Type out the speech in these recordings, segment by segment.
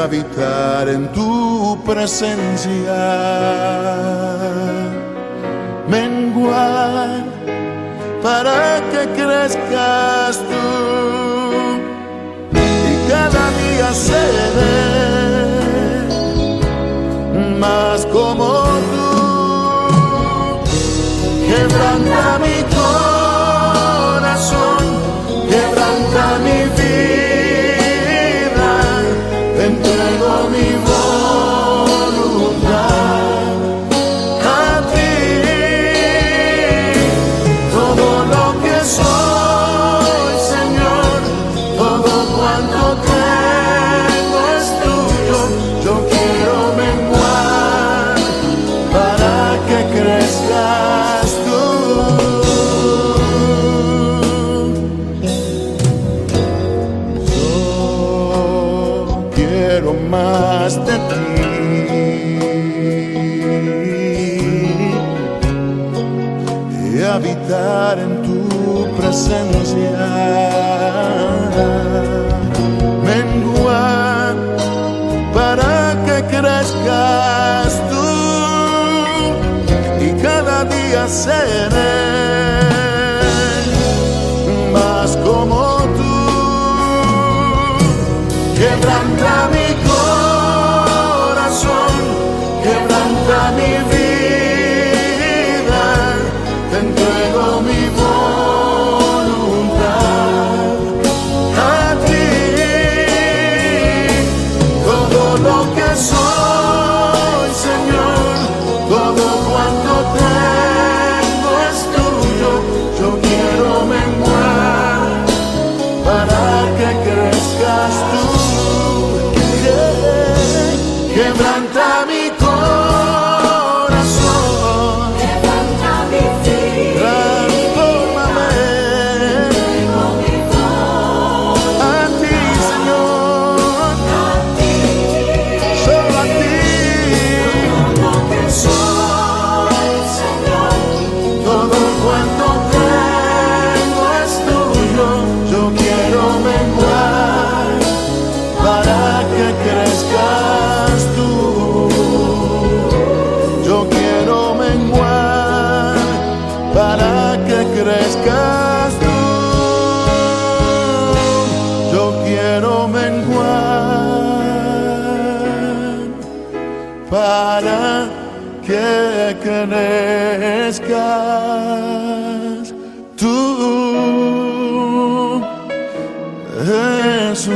habitar en tu presencia, menguar para que crezcas tú y cada día seré más como tú. Quebranta mi corazón, quebranta mi vida, te entrego mi voluntad a ti. Todo lo que soy, Señor, todo cuanto tengo es tuyo. Yo quiero menguar para que crezcas tú. Más de ti y habitar en tu presencia, menguar para que crezcas tú y cada día seré más como tú. Quebranta mi corazón, quebranta mi vida, te entrego mi voluntad a ti. Todo lo que soy, Señor, todo cuanto tengo es tuyo. Yo quiero menguar para que crezcas tú. Quebranta mi corazón, quebranta mi vida, transfórmame entrego mi voz a ti, Señor, a ti. solo a ti. Todo lo que soy, Señor, Todo cuanto tengo es tuyo. Yo quiero menguar para que crezcas tú. Yo quiero menguar para que crezcas tú. Yo quiero menguar para que crezcas tú, Jesús.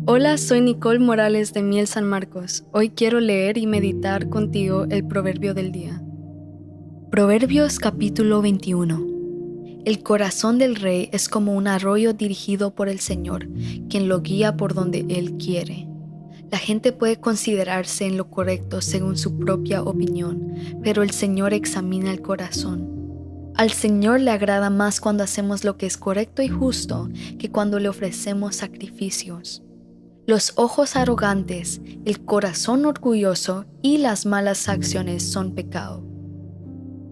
Hola, soy Nicole Morales de Miel San Marcos. Hoy quiero leer y meditar contigo el proverbio del día. Proverbios capítulo 21. El corazón del rey es como un arroyo dirigido por el Señor, quien lo guía por donde Él quiere. La gente puede considerarse en lo correcto según su propia opinión, pero el Señor examina el corazón. Al Señor le agrada más cuando hacemos lo que es correcto y justo que cuando le ofrecemos sacrificios. Los ojos arrogantes, el corazón orgulloso y las malas acciones son pecado.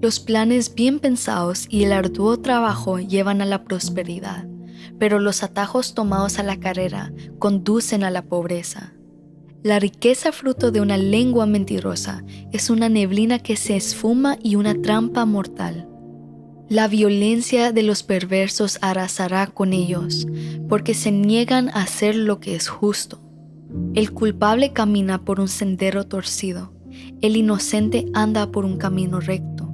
Los planes bien pensados y el arduo trabajo llevan a la prosperidad, pero los atajos tomados a la carrera conducen a la pobreza. La riqueza fruto de una lengua mentirosa es una neblina que se esfuma y una trampa mortal. La violencia de los perversos arrasará con ellos, porque se niegan a hacer lo que es justo. El culpable camina por un sendero torcido, el inocente anda por un camino recto.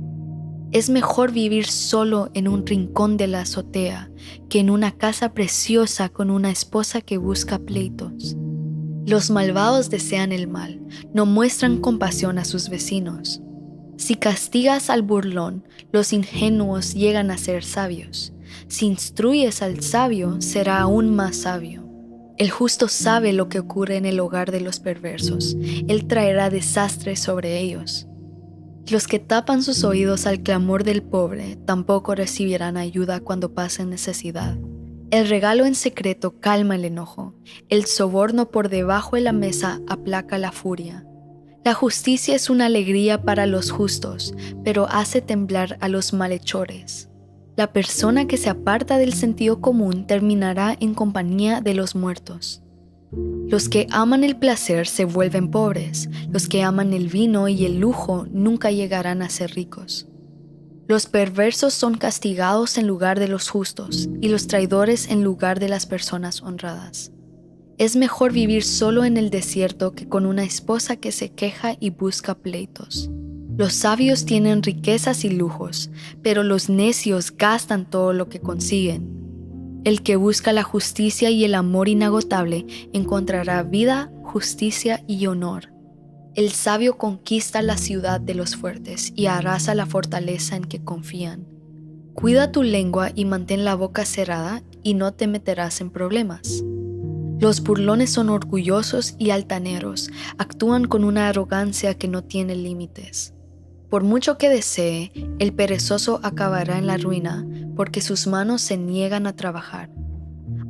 Es mejor vivir solo en un rincón de la azotea que en una casa preciosa con una esposa que busca pleitos. Los malvados desean el mal, no muestran compasión a sus vecinos. Si castigas al burlón, los ingenuos llegan a ser sabios. Si instruyes al sabio, será aún más sabio. El justo sabe lo que ocurre en el hogar de los perversos. Él traerá desastre sobre ellos. Los que tapan sus oídos al clamor del pobre tampoco recibirán ayuda cuando pasen necesidad. El regalo en secreto calma el enojo. El soborno por debajo de la mesa aplaca la furia. La justicia es una alegría para los justos, pero hace temblar a los malhechores. La persona que se aparta del sentido común terminará en compañía de los muertos. Los que aman el placer se vuelven pobres. Los que aman el vino y el lujo nunca llegarán a ser ricos. Los perversos son castigados en lugar de los justos y los traidores en lugar de las personas honradas. Es mejor vivir solo en el desierto que con una esposa que se queja y busca pleitos. Los sabios tienen riquezas y lujos, pero los necios gastan todo lo que consiguen. El que busca la justicia y el amor inagotable encontrará vida, justicia y honor. El sabio conquista la ciudad de los fuertes y arrasa la fortaleza en que confían. Cuida tu lengua y mantén la boca cerrada y no te meterás en problemas. Los burlones son orgullosos y altaneros, actúan con una arrogancia que no tiene límites. Por mucho que desee, el perezoso acabará en la ruina, porque sus manos se niegan a trabajar.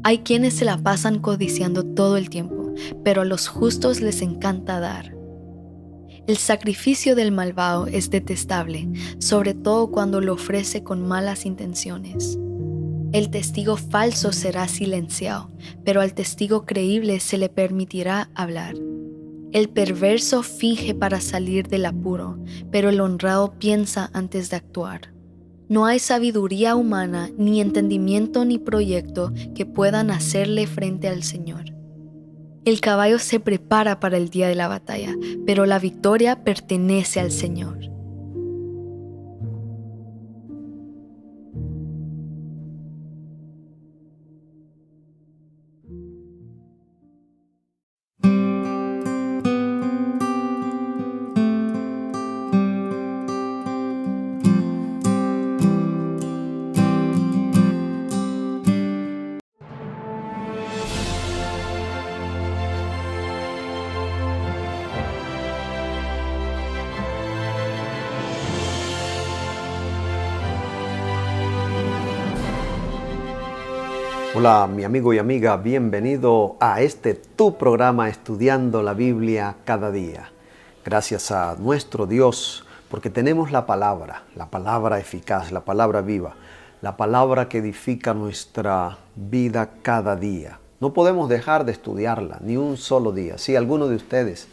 Hay quienes se la pasan codiciando todo el tiempo, pero a los justos les encanta dar. El sacrificio del malvado es detestable, sobre todo cuando lo ofrece con malas intenciones. El testigo falso será silenciado, pero al testigo creíble se le permitirá hablar. El perverso finge para salir del apuro, pero el honrado piensa antes de actuar. No hay sabiduría humana, ni entendimiento ni proyecto que puedan hacerle frente al Señor. El caballo se prepara para el día de la batalla, pero la victoria pertenece al Señor. Hola mi amigo y amiga, bienvenido a tu programa Estudiando la Biblia cada día. Gracias a nuestro Dios porque tenemos la palabra eficaz, la palabra viva, la palabra que edifica nuestra vida cada día. No podemos dejar de estudiarla ni un solo día. Si alguno de ustedes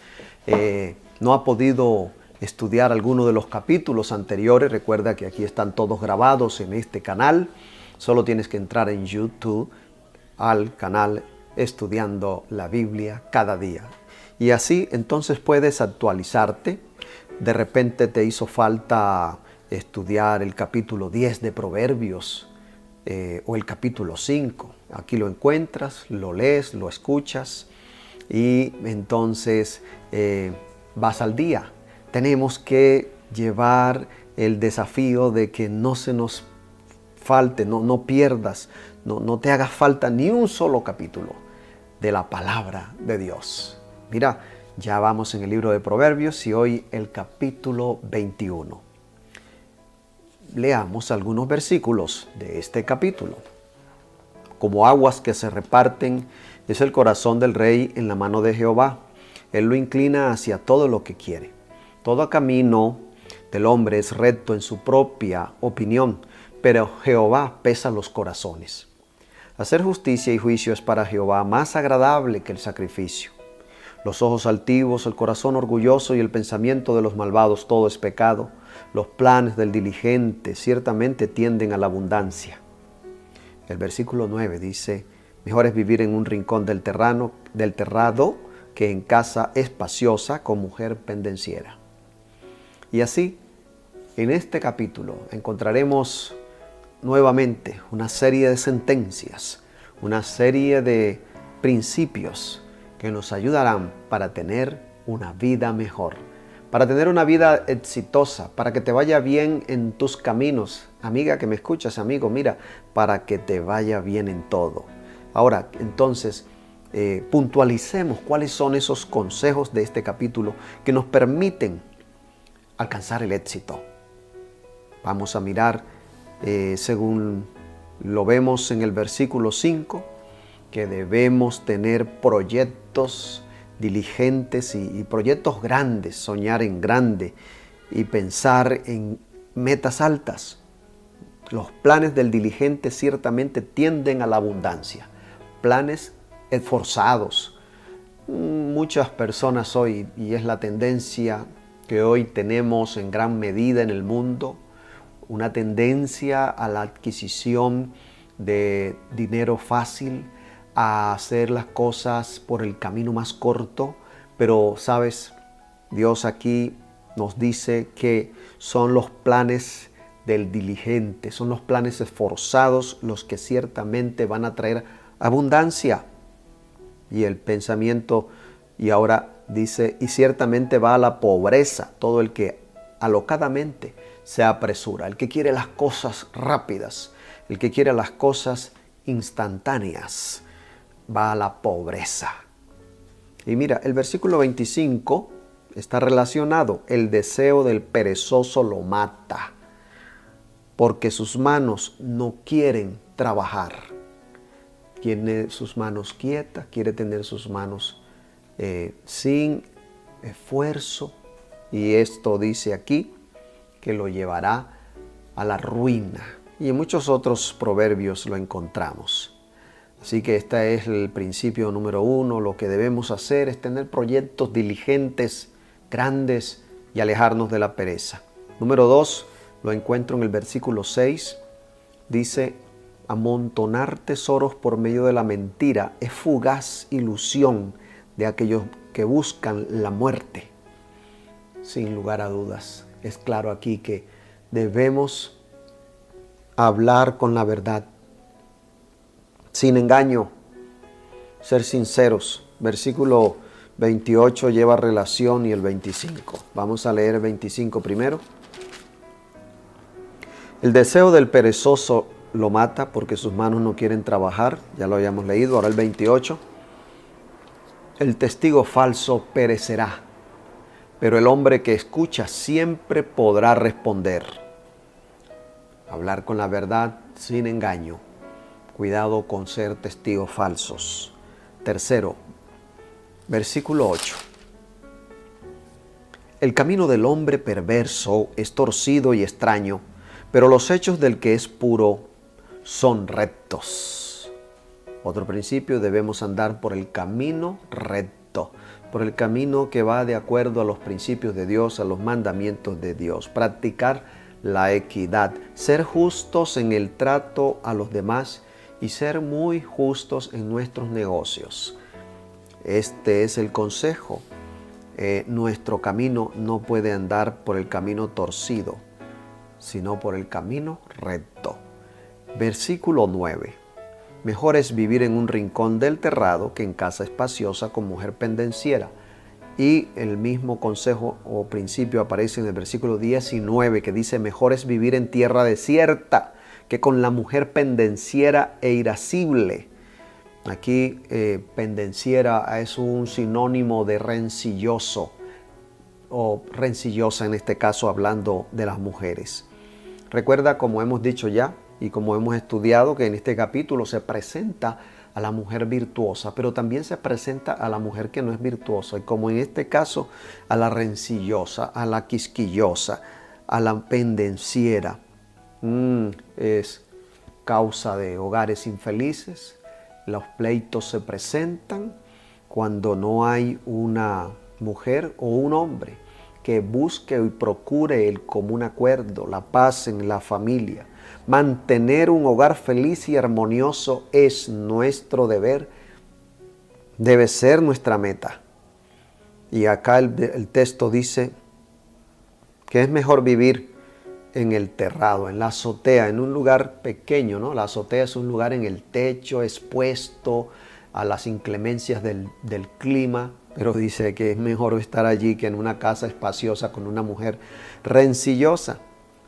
no ha podido estudiar alguno de los capítulos anteriores, recuerda que aquí están todos grabados en este canal. Solo tienes que entrar en YouTube al canal Estudiando la Biblia cada día. Y así entonces puedes actualizarte. De repente te hizo falta estudiar el capítulo 10 de Proverbios o el capítulo 5. Aquí lo encuentras, lo lees, lo escuchas y entonces vas al día. Tenemos que llevar el desafío de que no se nos falte, no pierdas, no te haga falta ni un solo capítulo de la palabra de Dios. Mira, ya vamos en el libro de Proverbios y hoy el capítulo 21. Leamos algunos versículos de este capítulo. Como aguas que se reparten es el corazón del rey en la mano de Jehová. Él lo inclina hacia todo lo que quiere. Todo camino del hombre es recto en su propia opinión, pero Jehová pesa los corazones. Hacer justicia y juicio es para Jehová más agradable que el sacrificio. Los ojos altivos, el corazón orgulloso y el pensamiento de los malvados, todo es pecado. Los planes del diligente ciertamente tienden a la abundancia. El versículo 9 dice, mejor es vivir en un rincón del terrado que en casa espaciosa con mujer pendenciera. Y así, en este capítulo encontraremos nuevamente una serie de sentencias, una serie de principios que nos ayudarán para tener una vida mejor, para tener una vida exitosa, para que te vaya bien en tus caminos. Amiga que me escuchas, amigo, mira, para que te vaya bien en todo. Ahora, entonces, puntualicemos cuáles son esos consejos de este capítulo que nos permiten alcanzar el éxito. Vamos a mirar, según lo vemos en el versículo 5, que debemos tener proyectos diligentes y proyectos grandes, soñar en grande y pensar en metas altas. Los planes del diligente ciertamente tienden a la abundancia. Planes esforzados. Muchas personas hoy, y es la tendencia que hoy tenemos en gran medida en el mundo, una tendencia a la adquisición de dinero fácil, a hacer las cosas por el camino más corto, pero sabes, Dios aquí nos dice que son los planes del diligente, son los planes esforzados los que ciertamente van a traer abundancia. Y el pensamiento, y ahora dice, y ciertamente va a la pobreza todo el que alocadamente se apresura, el que quiere las cosas rápidas, el que quiere las cosas instantáneas, va a la pobreza. Y mira, el versículo 25 está relacionado. El deseo del perezoso lo mata, porque sus manos no quieren trabajar. Tiene sus manos quietas, quiere tener sus manos sin esfuerzo. Y esto dice aquí que lo llevará a la ruina. Y en muchos otros proverbios lo encontramos. Así que este es el principio número 1. Lo que debemos hacer es tener proyectos diligentes, grandes y alejarnos de la pereza. Número 2, lo encuentro en el versículo 6. Dice, amontonar tesoros por medio de la mentira es fugaz ilusión de aquellos que buscan la muerte. Sin lugar a dudas, es claro aquí que debemos hablar con la verdad, sin engaño, ser sinceros. Versículo 28 lleva relación y el 25. Vamos a leer el 25 primero. El deseo del perezoso lo mata porque sus manos no quieren trabajar. Ya lo habíamos leído. Ahora el 28. El testigo falso perecerá, pero el hombre que escucha siempre podrá responder. Hablar con la verdad sin engaño. Cuidado con ser testigos falsos. Tercero, versículo 8. El camino del hombre perverso es torcido y extraño, pero los hechos del que es puro son rectos. Otro principio, debemos andar por el camino recto, por el camino que va de acuerdo a los principios de Dios, a los mandamientos de Dios. Practicar la equidad, ser justos en el trato a los demás y ser muy justos en nuestros negocios. Este es el consejo. Nuestro camino no puede andar por el camino torcido, sino por el camino recto. Versículo 9. Mejor es vivir en un rincón del terrado que en casa espaciosa con mujer pendenciera. Y el mismo consejo o principio aparece en el versículo 19 que dice, mejor es vivir en tierra desierta que con la mujer pendenciera e irascible. Aquí pendenciera es un sinónimo de rencilloso o rencillosa, en este caso hablando de las mujeres. Recuerda, como hemos dicho ya y como hemos estudiado, que en este capítulo se presenta a la mujer virtuosa, pero también se presenta a la mujer que no es virtuosa, y como en este caso a la rencillosa, a la quisquillosa, a la pendenciera. Es causa de hogares infelices. Los pleitos se presentan cuando no hay una mujer o un hombre que busque y procure el común acuerdo, la paz en la familia. Mantener un hogar feliz y armonioso es nuestro deber, debe ser nuestra meta. Y acá el texto dice que es mejor vivir en el terrado, en la azotea, en un lugar pequeño, ¿no? La azotea es un lugar en el techo, expuesto a las inclemencias del clima, pero dice que es mejor estar allí que en una casa espaciosa con una mujer rencillosa.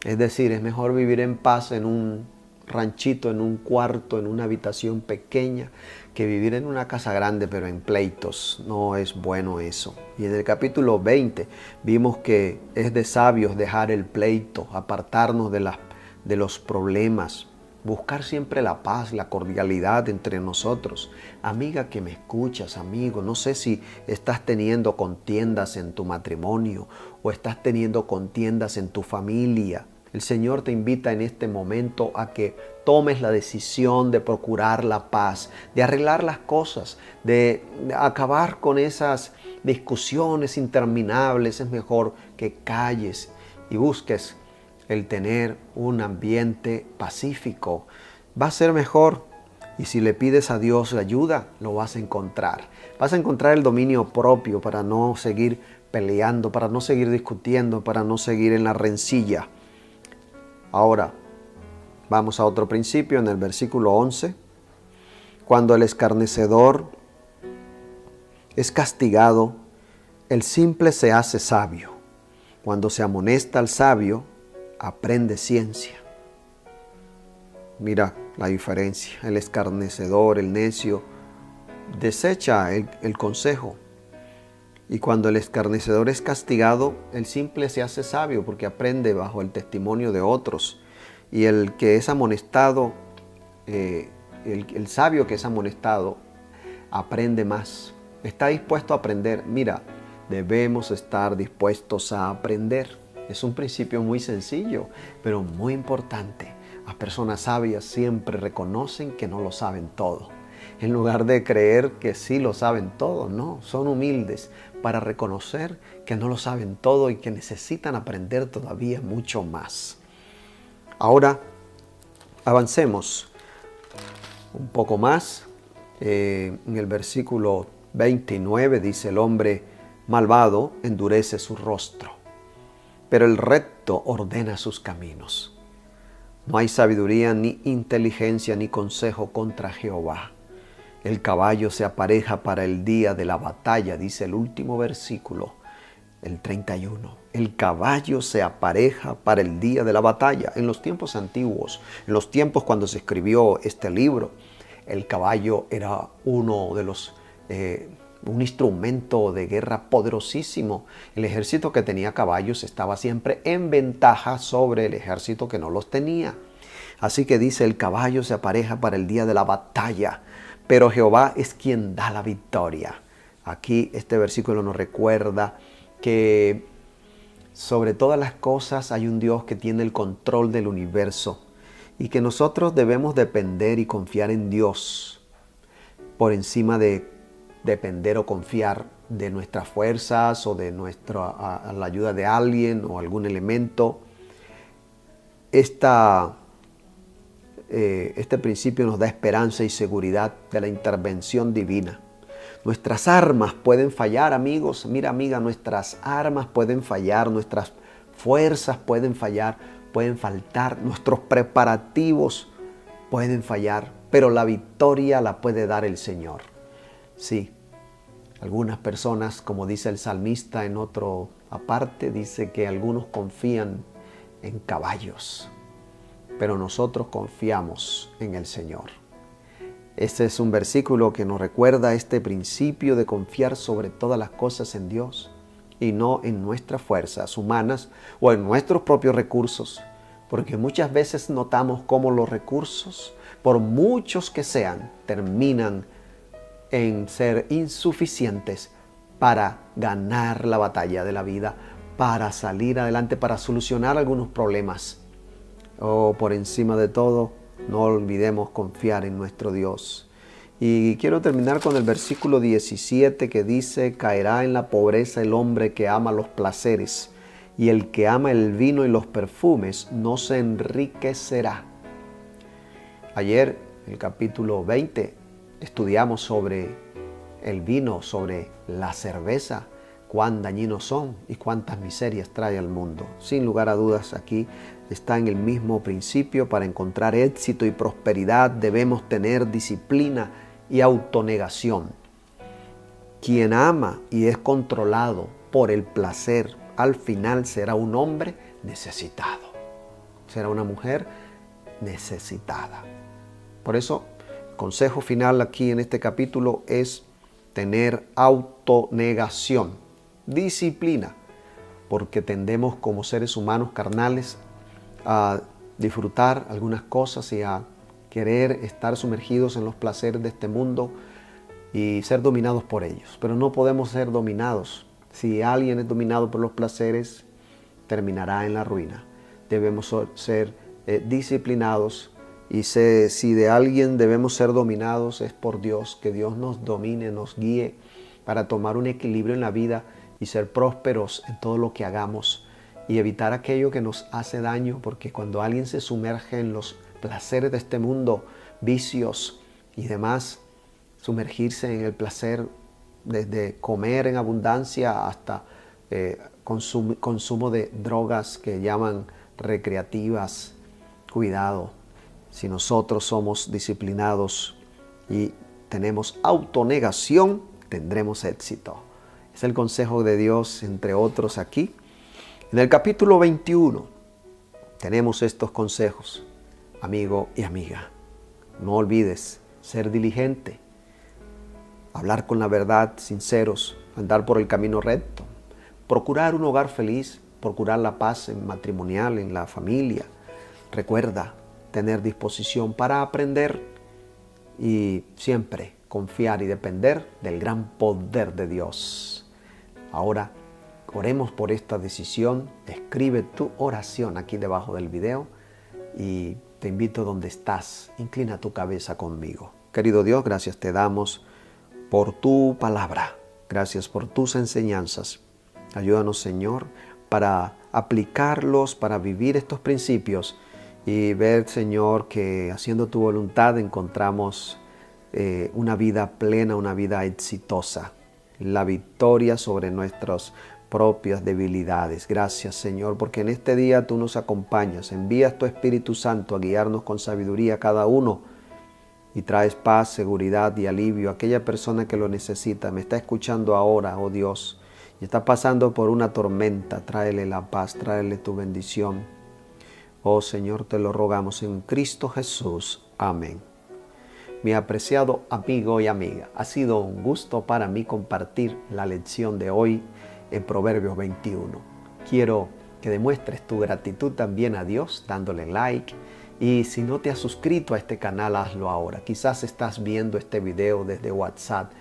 Es decir, es mejor vivir en paz en un ranchito, en un cuarto, en una habitación pequeña, que vivir en una casa grande pero en pleitos. No es bueno eso. Y en el capítulo 20 vimos que es de sabios dejar el pleito, apartarnos de los problemas, buscar siempre la paz, la cordialidad entre nosotros. Amiga que me escuchas, amigo, no sé si estás teniendo contiendas en tu matrimonio o estás teniendo contiendas en tu familia. El Señor te invita en este momento a que tomes la decisión de procurar la paz, de arreglar las cosas, de acabar con esas discusiones interminables. Es mejor que calles y busques el tener un ambiente pacífico. Va a ser mejor. Y si le pides a Dios la ayuda, lo vas a encontrar. Vas a encontrar el dominio propio para no seguir peleando, para no seguir discutiendo, para no seguir en la rencilla. Ahora, vamos a otro principio en el versículo 11. Cuando el escarnecedor es castigado, el simple se hace sabio. Cuando se amonesta al sabio, aprende ciencia. Mira la diferencia. El escarnecedor, el necio, desecha el consejo. Y cuando el escarnecedor es castigado, el simple se hace sabio porque aprende bajo el testimonio de otros. Y el que es amonestado, el sabio que es amonestado, aprende más. Está dispuesto a aprender. Mira, debemos estar dispuestos a aprender. Es un principio muy sencillo, pero muy importante. Las personas sabias siempre reconocen que no lo saben todo. En lugar de creer que sí lo saben todo, no, son humildes para reconocer que no lo saben todo y que necesitan aprender todavía mucho más. Ahora, avancemos un poco más. En el versículo 29 dice: el hombre malvado endurece su rostro, pero el recto ordena sus caminos. No hay sabiduría, ni inteligencia, ni consejo contra Jehová. El caballo se apareja para el día de la batalla, dice el último versículo, el 31. El caballo se apareja para el día de la batalla. En los tiempos antiguos, en los tiempos cuando se escribió este libro, el caballo era uno de los un instrumento de guerra poderosísimo. El ejército que tenía caballos estaba siempre en ventaja sobre el ejército que no los tenía. Así que dice: el caballo se apareja para el día de la batalla, pero Jehová es quien da la victoria. Aquí este versículo nos recuerda que sobre todas las cosas hay un Dios que tiene el control del universo y que nosotros debemos depender y confiar en Dios por encima de depender o confiar de nuestras fuerzas o de la ayuda de alguien o algún elemento. Este principio nos da esperanza y seguridad de la intervención divina. Nuestras armas pueden fallar, amigos. Mira, amiga, nuestras armas pueden fallar, nuestras fuerzas pueden fallar, pueden faltar, nuestros preparativos pueden fallar, pero la victoria la puede dar el Señor. Sí, algunas personas, como dice el salmista en otro aparte, dice que algunos confían en caballos, pero nosotros confiamos en el Señor. Este es un versículo que nos recuerda este principio de confiar sobre todas las cosas en Dios y no en nuestras fuerzas humanas o en nuestros propios recursos, porque muchas veces notamos cómo los recursos, por muchos que sean, terminan en ser insuficientes para ganar la batalla de la vida, para salir adelante, para solucionar algunos problemas. Por encima de todo, no olvidemos confiar en nuestro Dios. Y quiero terminar con el versículo 17 que dice: caerá en la pobreza el hombre que ama los placeres, y el que ama el vino y los perfumes no se enriquecerá. Ayer, en el capítulo 20, estudiamos sobre el vino, sobre la cerveza, cuán dañinos son y cuántas miserias trae al mundo. Sin lugar a dudas, aquí está en el mismo principio. Para encontrar éxito y prosperidad debemos tener disciplina y autonegación. Quien ama y es controlado por el placer, al final será un hombre necesitado. Será una mujer necesitada. Por eso, el consejo final aquí en este capítulo es tener autonegación, disciplina, porque tendemos como seres humanos carnales a disfrutar algunas cosas y a querer estar sumergidos en los placeres de este mundo y ser dominados por ellos. Pero no podemos ser dominados. Si alguien es dominado por los placeres, terminará en la ruina. Debemos ser disciplinados, y si de alguien debemos ser dominados es por Dios. Que Dios nos domine, nos guíe para tomar un equilibrio en la vida y ser prósperos en todo lo que hagamos y evitar aquello que nos hace daño, porque cuando alguien se sumerge en los placeres de este mundo, vicios y demás, sumergirse en el placer desde comer en abundancia hasta consumo de drogas que llaman recreativas. Cuidado, si nosotros somos disciplinados y tenemos autonegación, tendremos éxito. Es el consejo de Dios, entre otros aquí. En el capítulo 21 tenemos estos consejos, amigo y amiga. No olvides ser diligente, hablar con la verdad, sinceros, andar por el camino recto, procurar un hogar feliz, procurar la paz matrimonial, en la familia. Recuerda tener disposición para aprender y siempre confiar y depender del gran poder de Dios. Ahora, oremos por esta decisión. Escribe tu oración aquí debajo del video y te invito donde estás. Inclina tu cabeza conmigo. Querido Dios, gracias te damos por tu palabra. Gracias por tus enseñanzas. Ayúdanos, Señor, para aplicarlos, para vivir estos principios y ver, Señor, que haciendo tu voluntad encontramos una vida plena, una vida exitosa, la victoria sobre nuestras propias debilidades. Gracias, Señor, porque en este día tú nos acompañas, envías tu Espíritu Santo a guiarnos con sabiduría a cada uno y traes paz, seguridad y alivio a aquella persona que lo necesita. Me está escuchando ahora, oh Dios, y está pasando por una tormenta. Tráele la paz, tráele tu bendición. Oh Señor, te lo rogamos en Cristo Jesús. Amén. Mi apreciado amigo y amiga, ha sido un gusto para mí compartir la lección de hoy en Proverbios 21. Quiero que demuestres tu gratitud también a Dios dándole like, y si no te has suscrito a este canal, hazlo ahora. Quizás estás viendo este video desde WhatsApp.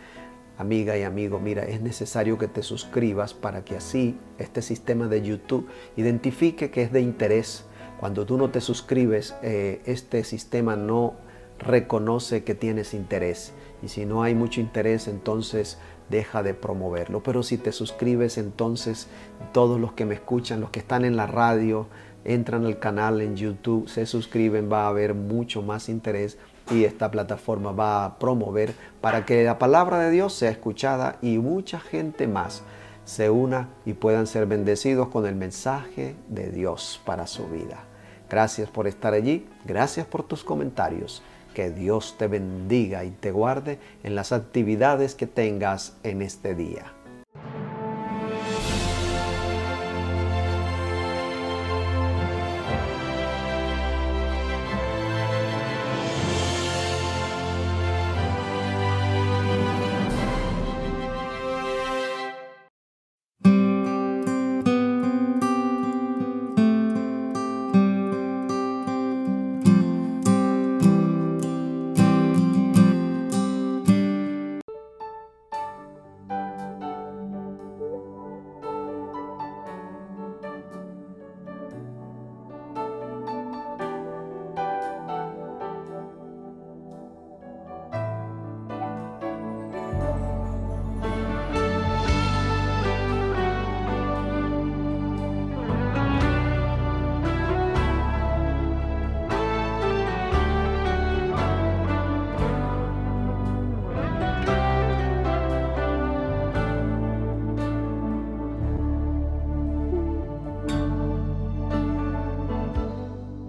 Amiga y amigo, mira, es necesario que te suscribas para que así este sistema de YouTube identifique que es de interés. Cuando tú no te suscribes, este sistema no reconoce que tienes interés. Y si no hay mucho interés, entonces deja de promoverlo. Pero si te suscribes, entonces todos los que me escuchan, los que están en la radio, entran al canal en YouTube, se suscriben, va a haber mucho más interés y esta plataforma va a promover para que la palabra de Dios sea escuchada y mucha gente más se una y puedan ser bendecidos con el mensaje de Dios para su vida. Gracias por estar allí, gracias por tus comentarios. Que Dios te bendiga y te guarde en las actividades que tengas en este día.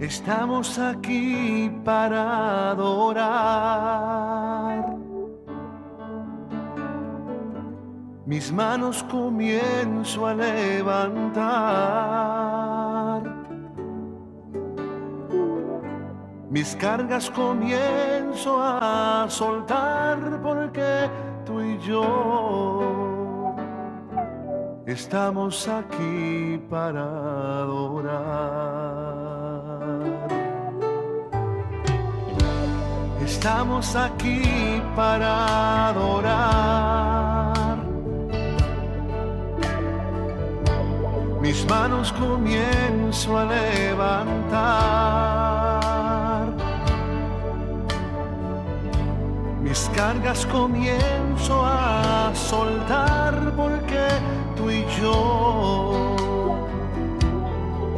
Estamos aquí para adorar. mis manos comienzo a levantar, mis cargas comienzo a soltar, porque tú y yo estamos aquí para adorar. Estamos aquí para adorar. Mis manos comienzo a levantar, mis cargas comienzo a soltar, porque tú y yo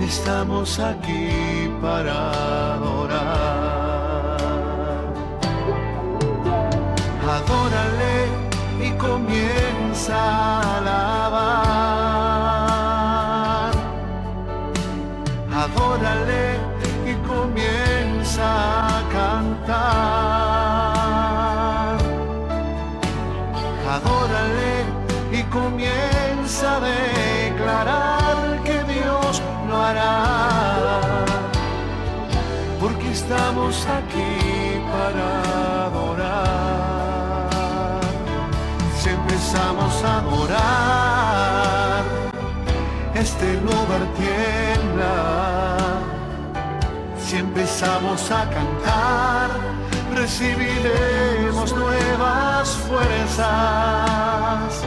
estamos aquí para adorar. Adórale y comienza a alabar. Adórale y comienza a cantar. Adórale y comienza a declarar que Dios lo hará, porque estamos aquí para adorar. Si empezamos a adorar, este lugar tiembla. Si empezamos a cantar, recibiremos nuevas fuerzas,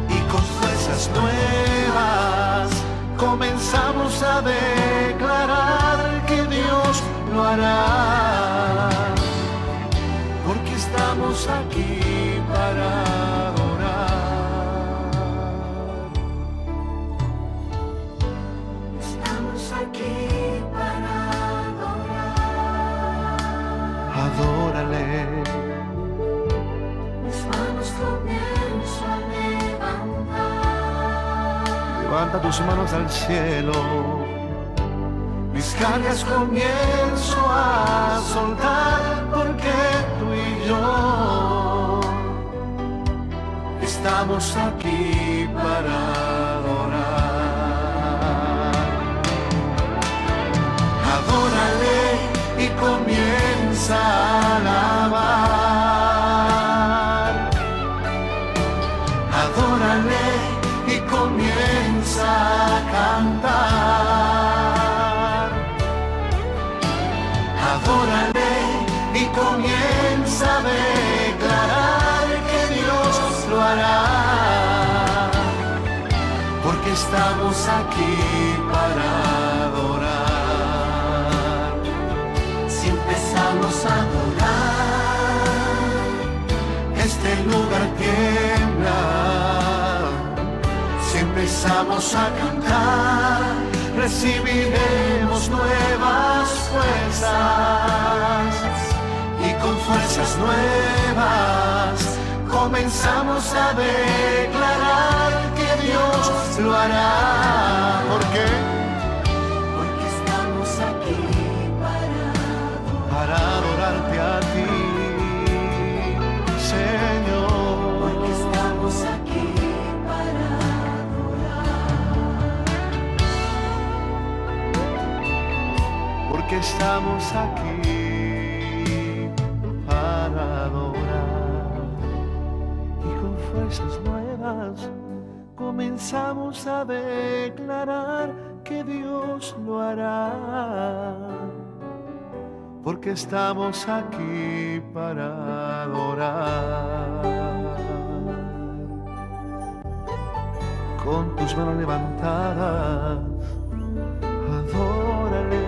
y con fuerzas nuevas comenzamos a declarar que Dios lo hará, porque estamos aquí para adorar. Estamos aquí para adorar. Adórale. Mis manos comienzo a levantar. Levanta tus manos al cielo. Mis cargas comienzo a soltar, porque tú y yo estamos aquí para adorar. Adórale y comienza a alabar. Adórale y comienza a cantar. Adórale y comienza a declarar que Dios lo hará, porque estamos aquí para adorar. Si empezamos a adorar, este lugar tiembla. Si empezamos a cantar, recibiremos nuevas fuerzas, y con fuerzas nuevas comenzamos a declarar que Dios lo hará. ¿Por qué? Porque estamos aquí Para adorarte a ti, Señor. porque estamos aquí para Porque estamos aquí para adorar, y con fuerzas nuevas comenzamos a declarar que Dios lo hará, porque estamos aquí para adorar. Con tus manos levantadas, adórale.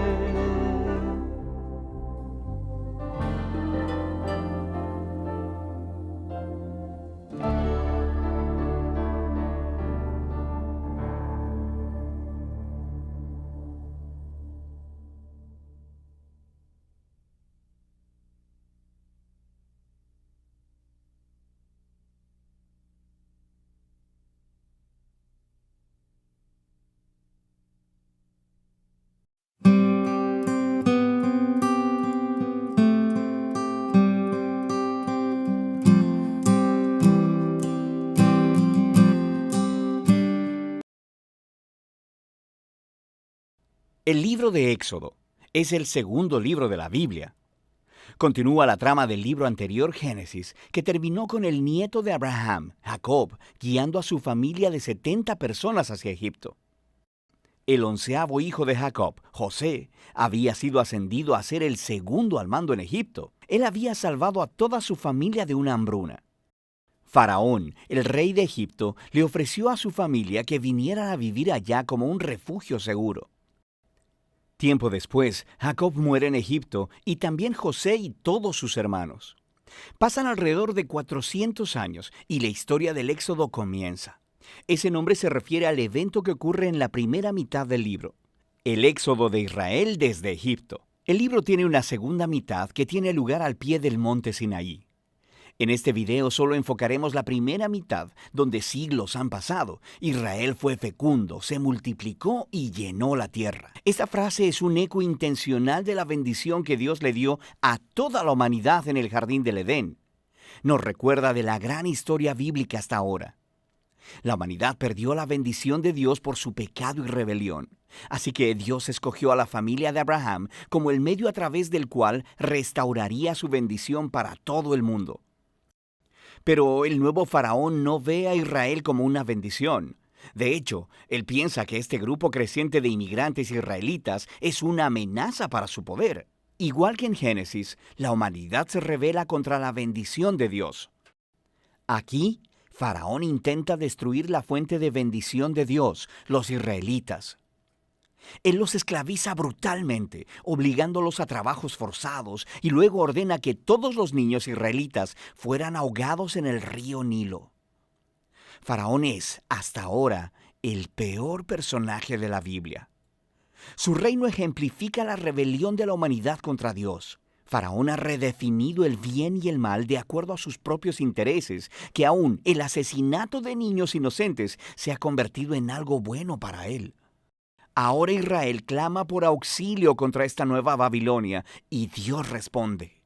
El libro de Éxodo es el segundo libro de la Biblia. Continúa la trama del libro anterior, Génesis, que terminó con el nieto de Abraham, Jacob, guiando a su familia de 70 personas hacia Egipto. El 11º hijo de Jacob, José, había sido ascendido a ser el segundo al mando en Egipto. Él había salvado a toda su familia de una hambruna. Faraón, el rey de Egipto, le ofreció a su familia que vinieran a vivir allá como un refugio seguro. Tiempo después, Jacob muere en Egipto y también José y todos sus hermanos. Pasan alrededor de 400 años y la historia del Éxodo comienza. Ese nombre se refiere al evento que ocurre en la primera mitad del libro, el Éxodo de Israel desde Egipto. El libro tiene una segunda mitad que tiene lugar al pie del monte Sinaí. En este video solo enfocaremos la primera mitad, donde siglos han pasado. Israel fue fecundo, se multiplicó y llenó la tierra. Esta frase es un eco intencional de la bendición que Dios le dio a toda la humanidad en el jardín del Edén. Nos recuerda de la gran historia bíblica hasta ahora. La humanidad perdió la bendición de Dios por su pecado y rebelión. Así que Dios escogió a la familia de Abraham como el medio a través del cual restauraría su bendición para todo el mundo. Pero el nuevo faraón no ve a Israel como una bendición. De hecho, él piensa que este grupo creciente de inmigrantes israelitas es una amenaza para su poder. Igual que en Génesis, la humanidad se rebela contra la bendición de Dios. Aquí, Faraón intenta destruir la fuente de bendición de Dios, los israelitas. Él los esclaviza brutalmente, obligándolos a trabajos forzados, y luego ordena que todos los niños israelitas fueran ahogados en el río Nilo. Faraón es, hasta ahora, el peor personaje de la Biblia. Su reino ejemplifica la rebelión de la humanidad contra Dios. Faraón ha redefinido el bien y el mal de acuerdo a sus propios intereses, que aún el asesinato de niños inocentes se ha convertido en algo bueno para él. Ahora Israel clama por auxilio contra esta nueva Babilonia y Dios responde.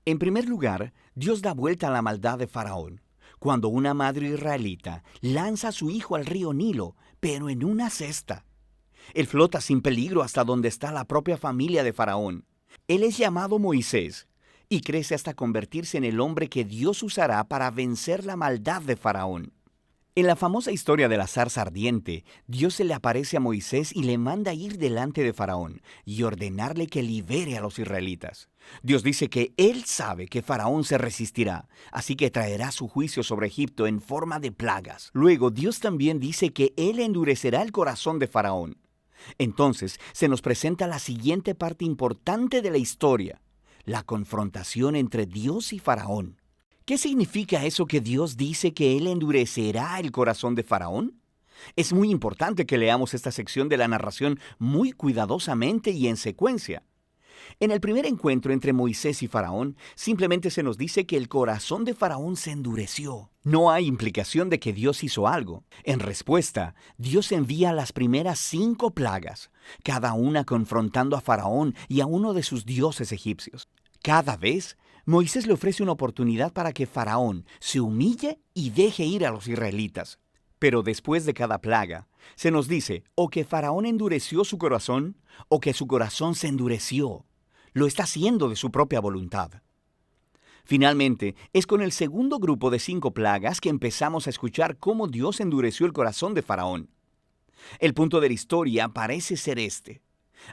En primer lugar, Dios da vuelta a la maldad de Faraón, cuando una madre israelita lanza a su hijo al río Nilo, pero en una cesta. Él flota sin peligro hasta donde está la propia familia de Faraón. Él es llamado Moisés y crece hasta convertirse en el hombre que Dios usará para vencer la maldad de Faraón. En la famosa historia de la zarza ardiente, Dios se le aparece a Moisés y le manda ir delante de Faraón y ordenarle que libere a los israelitas. Dios dice que él sabe que Faraón se resistirá, así que traerá su juicio sobre Egipto en forma de plagas. Luego, Dios también dice que él endurecerá el corazón de Faraón. Entonces, se nos presenta la siguiente parte importante de la historia, la confrontación entre Dios y Faraón. ¿Qué significa eso que Dios dice que Él endurecerá el corazón de Faraón? Es muy importante que leamos esta sección de la narración muy cuidadosamente y en secuencia. En el primer encuentro entre Moisés y Faraón, simplemente se nos dice que el corazón de Faraón se endureció. No hay implicación de que Dios hizo algo. En respuesta, Dios envía las primeras 5 plagas, cada una confrontando a Faraón y a uno de sus dioses egipcios. Cada vez, Moisés le ofrece una oportunidad para que Faraón se humille y deje ir a los israelitas. Pero después de cada plaga, se nos dice o que Faraón endureció su corazón o que su corazón se endureció. Lo está haciendo de su propia voluntad. Finalmente, es con el segundo grupo de 5 plagas que empezamos a escuchar cómo Dios endureció el corazón de Faraón. El punto de la historia parece ser este.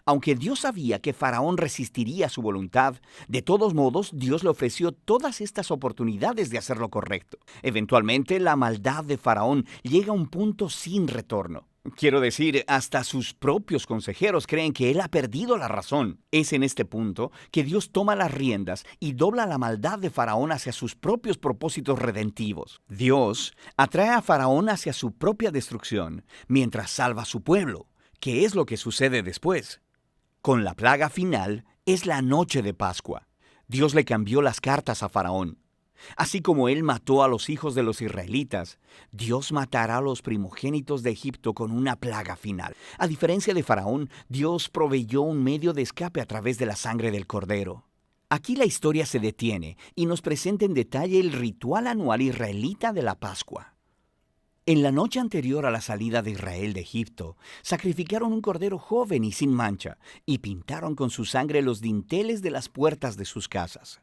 Aunque Dios sabía que Faraón resistiría su voluntad, de todos modos Dios le ofreció todas estas oportunidades de hacer lo correcto. Eventualmente, la maldad de Faraón llega a un punto sin retorno. Quiero decir, hasta sus propios consejeros creen que él ha perdido la razón. Es en este punto que Dios toma las riendas y dobla la maldad de Faraón hacia sus propios propósitos redentivos. Dios atrae a Faraón hacia su propia destrucción, mientras salva a su pueblo. ¿Qué es lo que sucede después? Con la plaga final es la noche de Pascua. Dios le cambió las cartas a Faraón. Así como él mató a los hijos de los israelitas, Dios matará a los primogénitos de Egipto con una plaga final. A diferencia de Faraón, Dios proveyó un medio de escape a través de la sangre del cordero. Aquí la historia se detiene y nos presenta en detalle el ritual anual israelita de la Pascua. En la noche anterior a la salida de Israel de Egipto, sacrificaron un cordero joven y sin mancha, y pintaron con su sangre los dinteles de las puertas de sus casas.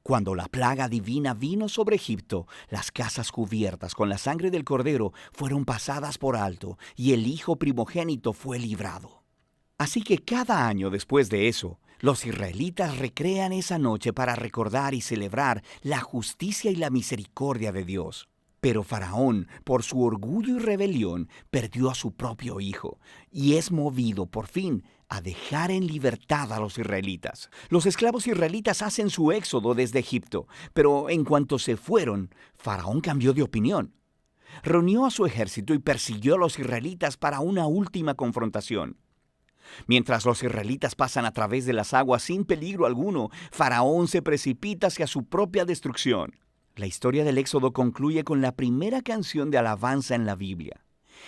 Cuando la plaga divina vino sobre Egipto, las casas cubiertas con la sangre del cordero fueron pasadas por alto, y el hijo primogénito fue librado. Así que cada año después de eso, los israelitas recrean esa noche para recordar y celebrar la justicia y la misericordia de Dios. Pero Faraón, por su orgullo y rebelión, perdió a su propio hijo y es movido por fin a dejar en libertad a los israelitas. Los esclavos israelitas hacen su éxodo desde Egipto, pero en cuanto se fueron, Faraón cambió de opinión. Reunió a su ejército y persiguió a los israelitas para una última confrontación. Mientras los israelitas pasan a través de las aguas sin peligro alguno, Faraón se precipita hacia su propia destrucción. La historia del Éxodo concluye con la primera canción de alabanza en la Biblia.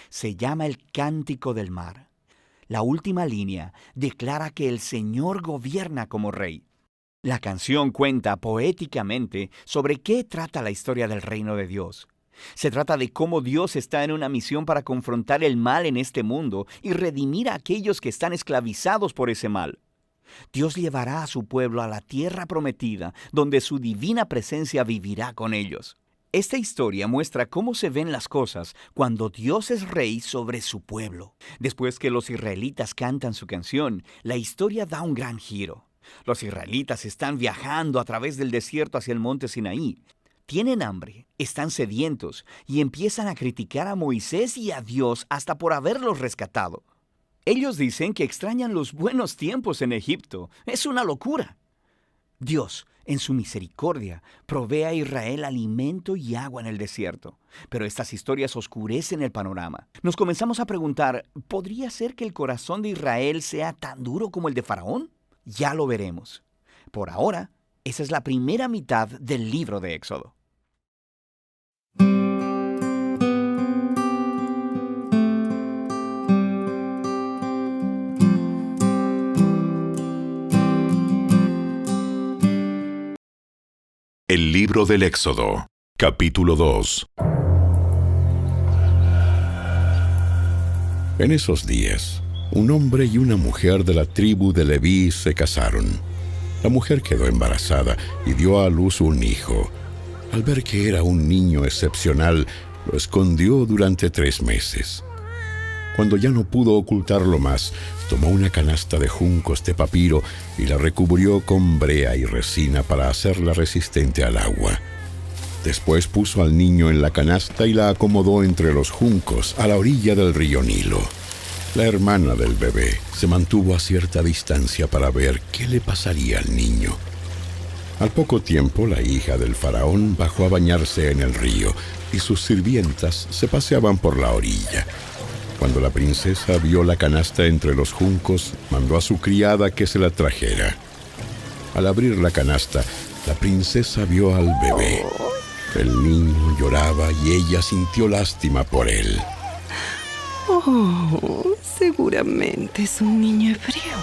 Se llama el Cántico del Mar. La última línea declara que el Señor gobierna como rey. La canción cuenta poéticamente sobre qué trata la historia del reino de Dios. Se trata de cómo Dios está en una misión para confrontar el mal en este mundo y redimir a aquellos que están esclavizados por ese mal. Dios llevará a su pueblo a la tierra prometida, donde su divina presencia vivirá con ellos. Esta historia muestra cómo se ven las cosas cuando Dios es rey sobre su pueblo. Después que los israelitas cantan su canción, la historia da un gran giro. Los israelitas están viajando a través del desierto hacia el monte Sinaí. Tienen hambre, están sedientos y empiezan a criticar a Moisés y a Dios hasta por haberlos rescatado. Ellos dicen que extrañan los buenos tiempos en Egipto. Es una locura. Dios, en su misericordia, provee a Israel alimento y agua en el desierto. Pero estas historias oscurecen el panorama. Nos comenzamos a preguntar, ¿podría ser que el corazón de Israel sea tan duro como el de Faraón? Ya lo veremos. Por ahora, esa es la primera mitad del libro de Éxodo. El libro del Éxodo, capítulo 2. En esos días, un hombre y una mujer de la tribu de Leví se casaron. La mujer quedó embarazada y dio a luz un hijo. Al ver que era un niño excepcional, lo escondió durante 3 meses. Cuando ya no pudo ocultarlo más, tomó una canasta de juncos de papiro y la recubrió con brea y resina para hacerla resistente al agua. Después puso al niño en la canasta y la acomodó entre los juncos a la orilla del río Nilo. La hermana del bebé se mantuvo a cierta distancia para ver qué le pasaría al niño. Al poco tiempo, la hija del faraón bajó a bañarse en el río y sus sirvientas se paseaban por la orilla. Cuando la princesa vio la canasta entre los juncos, mandó a su criada que se la trajera. Al abrir la canasta, la princesa vio al bebé. El niño lloraba y ella sintió lástima por él. Oh, seguramente es un niño hebreo.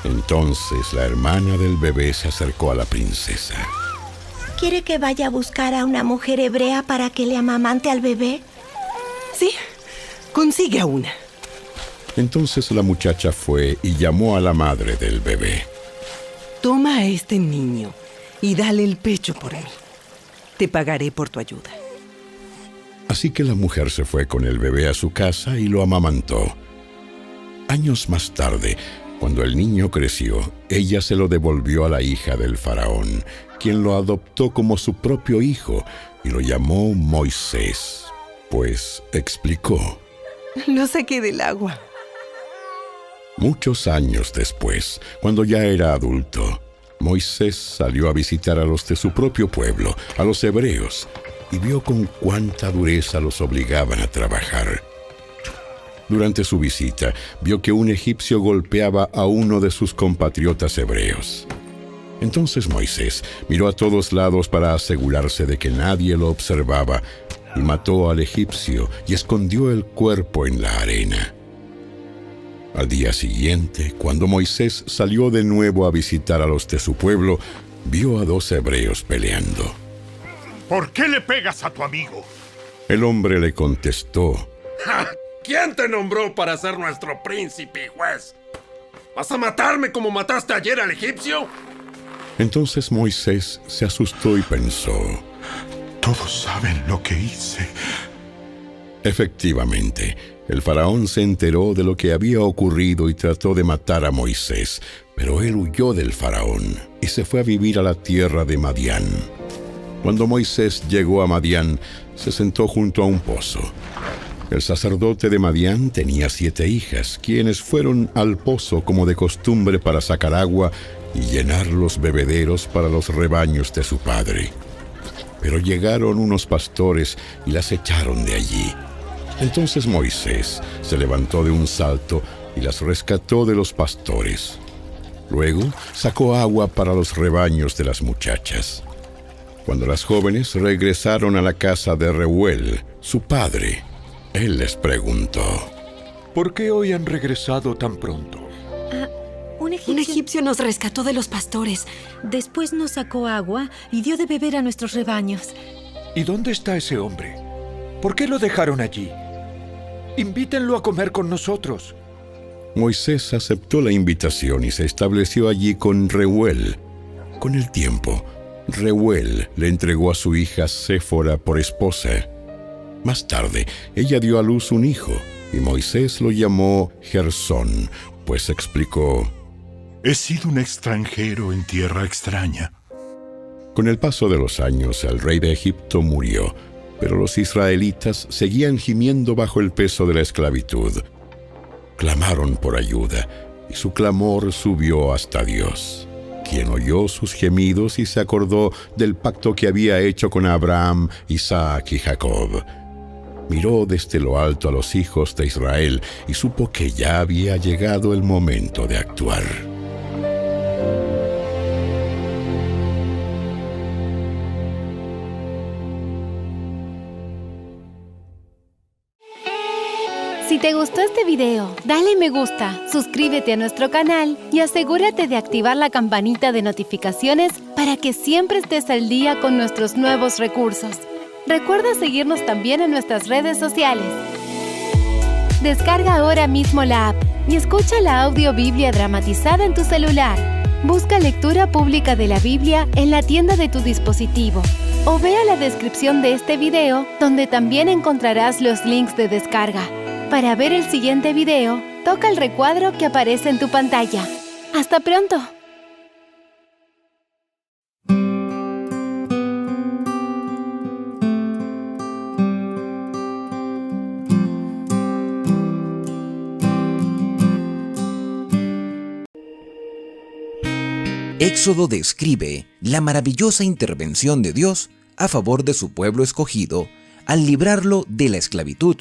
Entonces la hermana del bebé se acercó a la princesa. ¿Quiere que vaya a buscar a una mujer hebrea para que le amamante al bebé? Sí, consigue a una. Entonces la muchacha fue y llamó a la madre del bebé. Toma a este niño y dale el pecho por mí. Te pagaré por tu ayuda. Así que la mujer se fue con el bebé a su casa y lo amamantó. Años más tarde, cuando el niño creció, ella se lo devolvió a la hija del faraón, quien lo adoptó como su propio hijo y lo llamó Moisés, pues explicó: Lo saqué del agua. Muchos años después, cuando ya era adulto, Moisés salió a visitar a los de su propio pueblo, a los hebreos, y vio con cuánta dureza los obligaban a trabajar. Durante su visita, vio que un egipcio golpeaba a uno de sus compatriotas hebreos. Entonces Moisés miró a todos lados para asegurarse de que nadie lo observaba, y mató al egipcio y escondió el cuerpo en la arena. Al día siguiente, cuando Moisés salió de nuevo a visitar a los de su pueblo, vio a 2 hebreos peleando. ¿Por qué le pegas a tu amigo? El hombre le contestó: ¡Ja! ¿Quién te nombró para ser nuestro príncipe y juez? ¿Vas a matarme como mataste ayer al egipcio? Entonces Moisés se asustó y pensó: Todos saben lo que hice. Efectivamente, el faraón se enteró de lo que había ocurrido y trató de matar a Moisés, pero él huyó del faraón y se fue a vivir a la tierra de Madián. Cuando Moisés llegó a Madián, se sentó junto a un pozo. El sacerdote de Madián tenía 7 hijas, quienes fueron al pozo como de costumbre para sacar agua y llenar los bebederos para los rebaños de su padre. Pero llegaron unos pastores y las echaron de allí. Entonces Moisés se levantó de un salto y las rescató de los pastores. Luego sacó agua para los rebaños de las muchachas. Cuando las jóvenes regresaron a la casa de Reuel, su padre, él les preguntó: ¿Por qué hoy han regresado tan pronto? Un egipcio nos rescató de los pastores. Después nos sacó agua y dio de beber a nuestros rebaños. ¿Y dónde está ese hombre? ¿Por qué lo dejaron allí? Invítenlo a comer con nosotros. Moisés aceptó la invitación y se estableció allí con Reuel. Con el tiempo, Reuel le entregó a su hija Séfora por esposa. Más tarde, ella dio a luz un hijo, y Moisés lo llamó Gersón, pues explicó: He sido un extranjero en tierra extraña. Con el paso de los años, el rey de Egipto murió, pero los israelitas seguían gimiendo bajo el peso de la esclavitud. Clamaron por ayuda, y su clamor subió hasta Dios, quien oyó sus gemidos y se acordó del pacto que había hecho con Abraham, Isaac y Jacob. Miró desde lo alto a los hijos de Israel y supo que ya había llegado el momento de actuar. Si te gustó este video, dale me gusta, suscríbete a nuestro canal y asegúrate de activar la campanita de notificaciones para que siempre estés al día con nuestros nuevos recursos. Recuerda seguirnos también en nuestras redes sociales. Descarga ahora mismo la app y escucha la audio Biblia dramatizada en tu celular. Busca lectura pública de la Biblia en la tienda de tu dispositivo o vea la descripción de este video donde también encontrarás los links de descarga. Para ver el siguiente video, toca el recuadro que aparece en tu pantalla. ¡Hasta pronto! Éxodo describe la maravillosa intervención de Dios a favor de su pueblo escogido al librarlo de la esclavitud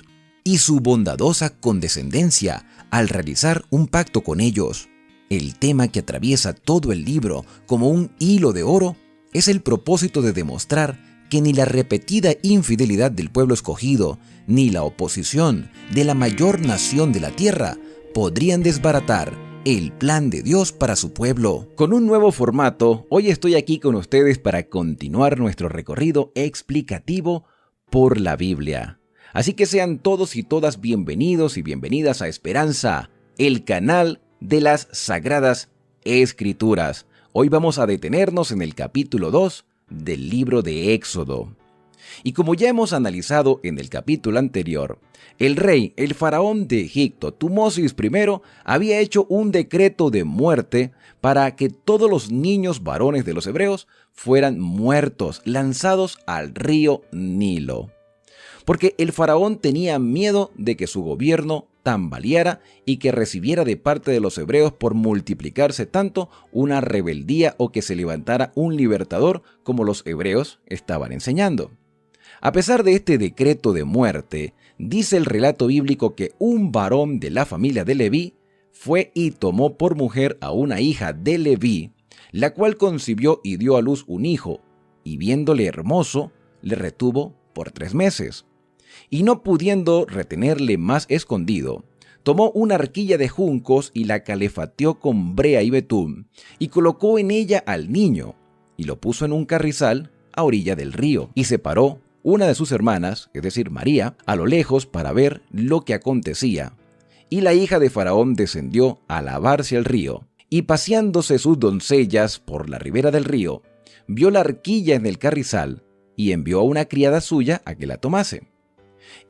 y su bondadosa condescendencia al realizar un pacto con ellos. El tema que atraviesa todo el libro como un hilo de oro es el propósito de demostrar que ni la repetida infidelidad del pueblo escogido ni la oposición de la mayor nación de la tierra podrían desbaratar el plan de Dios para su pueblo. Con un nuevo formato, hoy estoy aquí con ustedes para continuar nuestro recorrido explicativo por la Biblia. Así que sean todos y todas bienvenidos y bienvenidas a Esperanza, el canal de las Sagradas Escrituras. Hoy vamos a detenernos en el capítulo 2 del libro de Éxodo. Y como ya hemos analizado en el capítulo anterior, el faraón de Egipto, Tumosis I, había hecho un decreto de muerte para que todos los niños varones de los hebreos fueran muertos, lanzados al río Nilo. Porque el faraón tenía miedo de que su gobierno tambaleara y que recibiera de parte de los hebreos por multiplicarse tanto una rebeldía o que se levantara un libertador como los hebreos estaban enseñando. A pesar de este decreto de muerte, dice el relato bíblico que un varón de la familia de Leví fue y tomó por mujer a una hija de Leví, la cual concibió y dio a luz un hijo, y viéndole hermoso, le retuvo por 3 meses. Y no pudiendo retenerle más escondido, tomó una arquilla de juncos y la calefateó con brea y betún, y colocó en ella al niño, y lo puso en un carrizal a orilla del río, y separó una de sus hermanas, es decir, María, a lo lejos para ver lo que acontecía. Y la hija de Faraón descendió a lavarse al río, y paseándose sus doncellas por la ribera del río, vio la arquilla en el carrizal, y envió a una criada suya a que la tomase.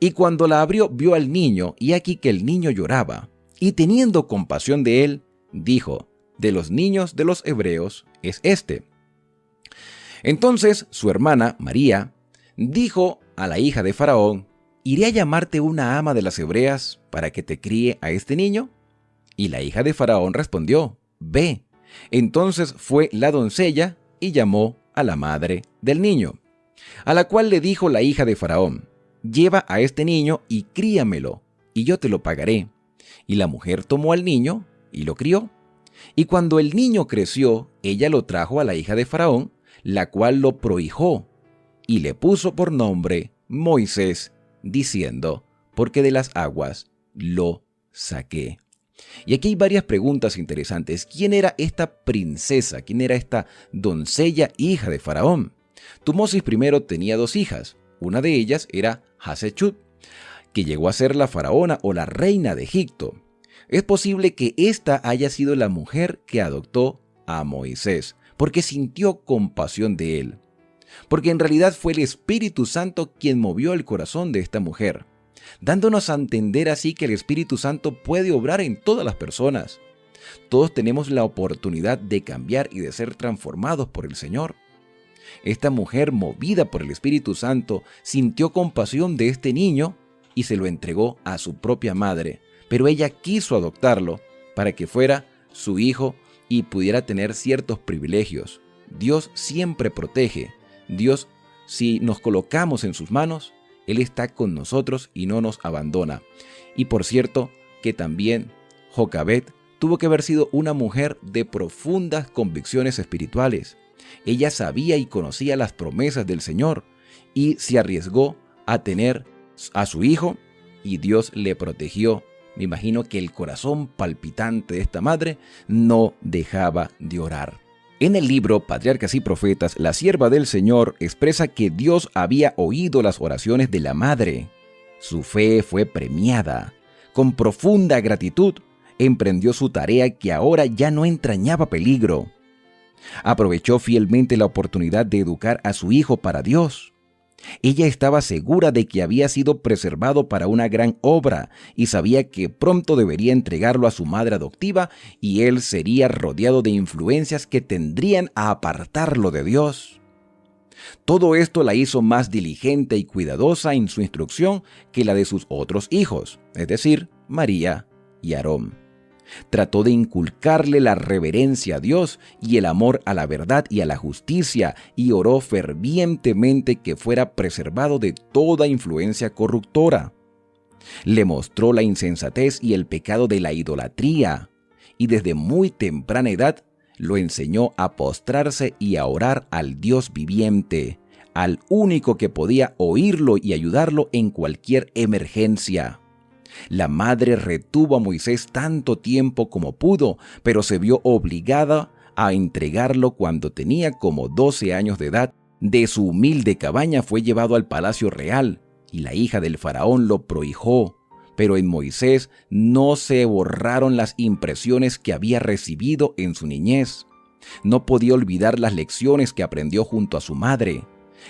Y cuando la abrió, vio al niño, y aquí que el niño lloraba, y teniendo compasión de él, dijo: de los niños de los hebreos es este. Entonces su hermana, María, dijo a la hija de Faraón: ¿iré a llamarte una ama de las hebreas para que te críe a este niño? Y la hija de Faraón respondió: ve. Entonces fue la doncella y llamó a la madre del niño, a la cual le dijo la hija de Faraón: lleva a este niño y críamelo, y yo te lo pagaré. Y la mujer tomó al niño y lo crió. Y cuando el niño creció, ella lo trajo a la hija de Faraón, la cual lo prohijó, y le puso por nombre Moisés, diciendo: porque de las aguas lo saqué. Y aquí hay varias preguntas interesantes. ¿Quién era esta princesa? ¿Quién era esta doncella hija de Faraón? Tutmosis I tenía dos hijas. Una de ellas era Hatshepsut, que llegó a ser la faraona o la reina de Egipto. Es posible que esta haya sido la mujer que adoptó a Moisés, porque sintió compasión de él. Porque en realidad fue el Espíritu Santo quien movió el corazón de esta mujer, dándonos a entender así que el Espíritu Santo puede obrar en todas las personas. Todos tenemos la oportunidad de cambiar y de ser transformados por el Señor. Esta mujer, movida por el Espíritu Santo, sintió compasión de este niño y se lo entregó a su propia madre, pero ella quiso adoptarlo para que fuera su hijo y pudiera tener ciertos privilegios. Dios siempre protege. Dios, si nos colocamos en sus manos, Él está con nosotros y no nos abandona. Y por cierto, que también Jocabed tuvo que haber sido una mujer de profundas convicciones espirituales. Ella sabía y conocía las promesas del Señor y se arriesgó a tener a su hijo y Dios le protegió. Me imagino que el corazón palpitante de esta madre no dejaba de orar. En el libro Patriarcas y Profetas, la sierva del Señor expresa que Dios había oído las oraciones de la madre. Su fe fue premiada. Con profunda gratitud, emprendió su tarea que ahora ya no entrañaba peligro. Aprovechó fielmente la oportunidad de educar a su hijo para Dios. Ella estaba segura de que había sido preservado para una gran obra y sabía que pronto debería entregarlo a su madre adoptiva y él sería rodeado de influencias que tendrían a apartarlo de Dios. Todo esto la hizo más diligente y cuidadosa en su instrucción que la de sus otros hijos, es decir, María y Aarón. Trató de inculcarle la reverencia a Dios y el amor a la verdad y a la justicia, y oró fervientemente que fuera preservado de toda influencia corruptora. Le mostró la insensatez y el pecado de la idolatría, y desde muy temprana edad lo enseñó a postrarse y a orar al Dios viviente, al único que podía oírlo y ayudarlo en cualquier emergencia. La madre retuvo a Moisés tanto tiempo como pudo, pero se vio obligada a entregarlo cuando tenía como 12 años de edad. De su humilde cabaña fue llevado al palacio real, y la hija del faraón lo prohijó. Pero en Moisés no se borraron las impresiones que había recibido en su niñez. No podía olvidar las lecciones que aprendió junto a su madre.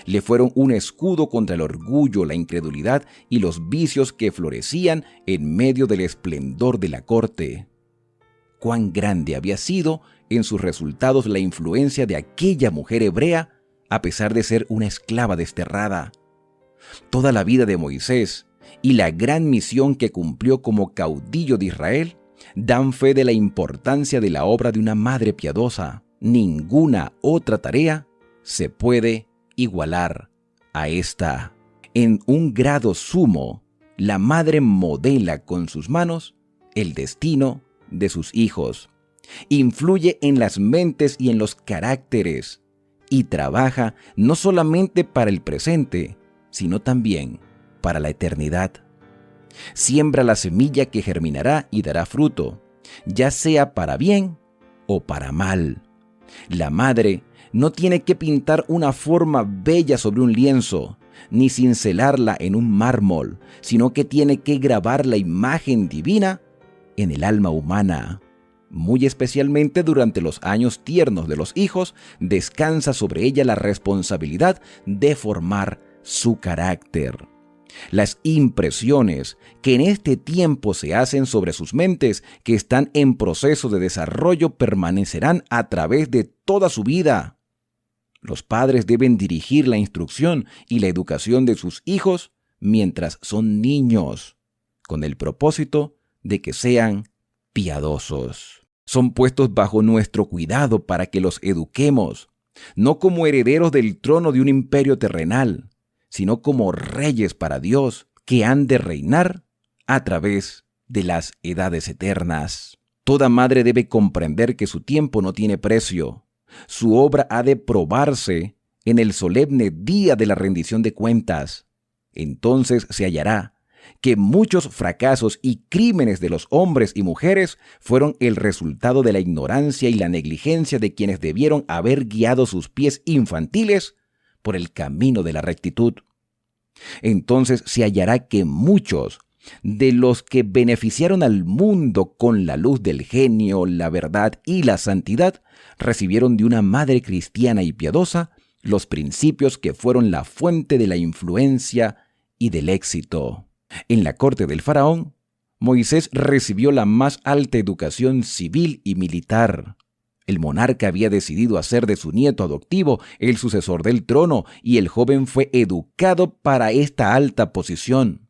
Le fueron un escudo contra el orgullo, la incredulidad y los vicios que florecían en medio del esplendor de la corte. Cuán grande había sido en sus resultados la influencia de aquella mujer hebrea, a pesar de ser una esclava desterrada. Toda la vida de Moisés y la gran misión que cumplió como caudillo de Israel dan fe de la importancia de la obra de una madre piadosa. Ninguna otra tarea se puede igualar a esta. En un grado sumo, la madre modela con sus manos el destino de sus hijos, influye en las mentes y en los caracteres, y trabaja no solamente para el presente, sino también para la eternidad. Siembra la semilla que germinará y dará fruto, ya sea para bien o para mal. La madre no tiene que pintar una forma bella sobre un lienzo, ni cincelarla en un mármol, sino que tiene que grabar la imagen divina en el alma humana. Muy especialmente durante los años tiernos de los hijos, descansa sobre ella la responsabilidad de formar su carácter. Las impresiones que en este tiempo se hacen sobre sus mentes, que están en proceso de desarrollo, permanecerán a través de toda su vida. Los padres deben dirigir la instrucción y la educación de sus hijos mientras son niños, con el propósito de que sean piadosos. Son puestos bajo nuestro cuidado para que los eduquemos, no como herederos del trono de un imperio terrenal, sino como reyes para Dios, que han de reinar a través de las edades eternas. Toda madre debe comprender que su tiempo no tiene precio. Su obra ha de probarse en el solemne día de la rendición de cuentas. Entonces se hallará que muchos fracasos y crímenes de los hombres y mujeres fueron el resultado de la ignorancia y la negligencia de quienes debieron haber guiado sus pies infantiles por el camino de la rectitud. Entonces se hallará que muchos de los que beneficiaron al mundo con la luz del genio, la verdad y la santidad, recibieron de una madre cristiana y piadosa los principios que fueron la fuente de la influencia y del éxito. En la corte del faraón, Moisés recibió la más alta educación civil y militar. El monarca había decidido hacer de su nieto adoptivo el sucesor del trono y el joven fue educado para esta alta posición.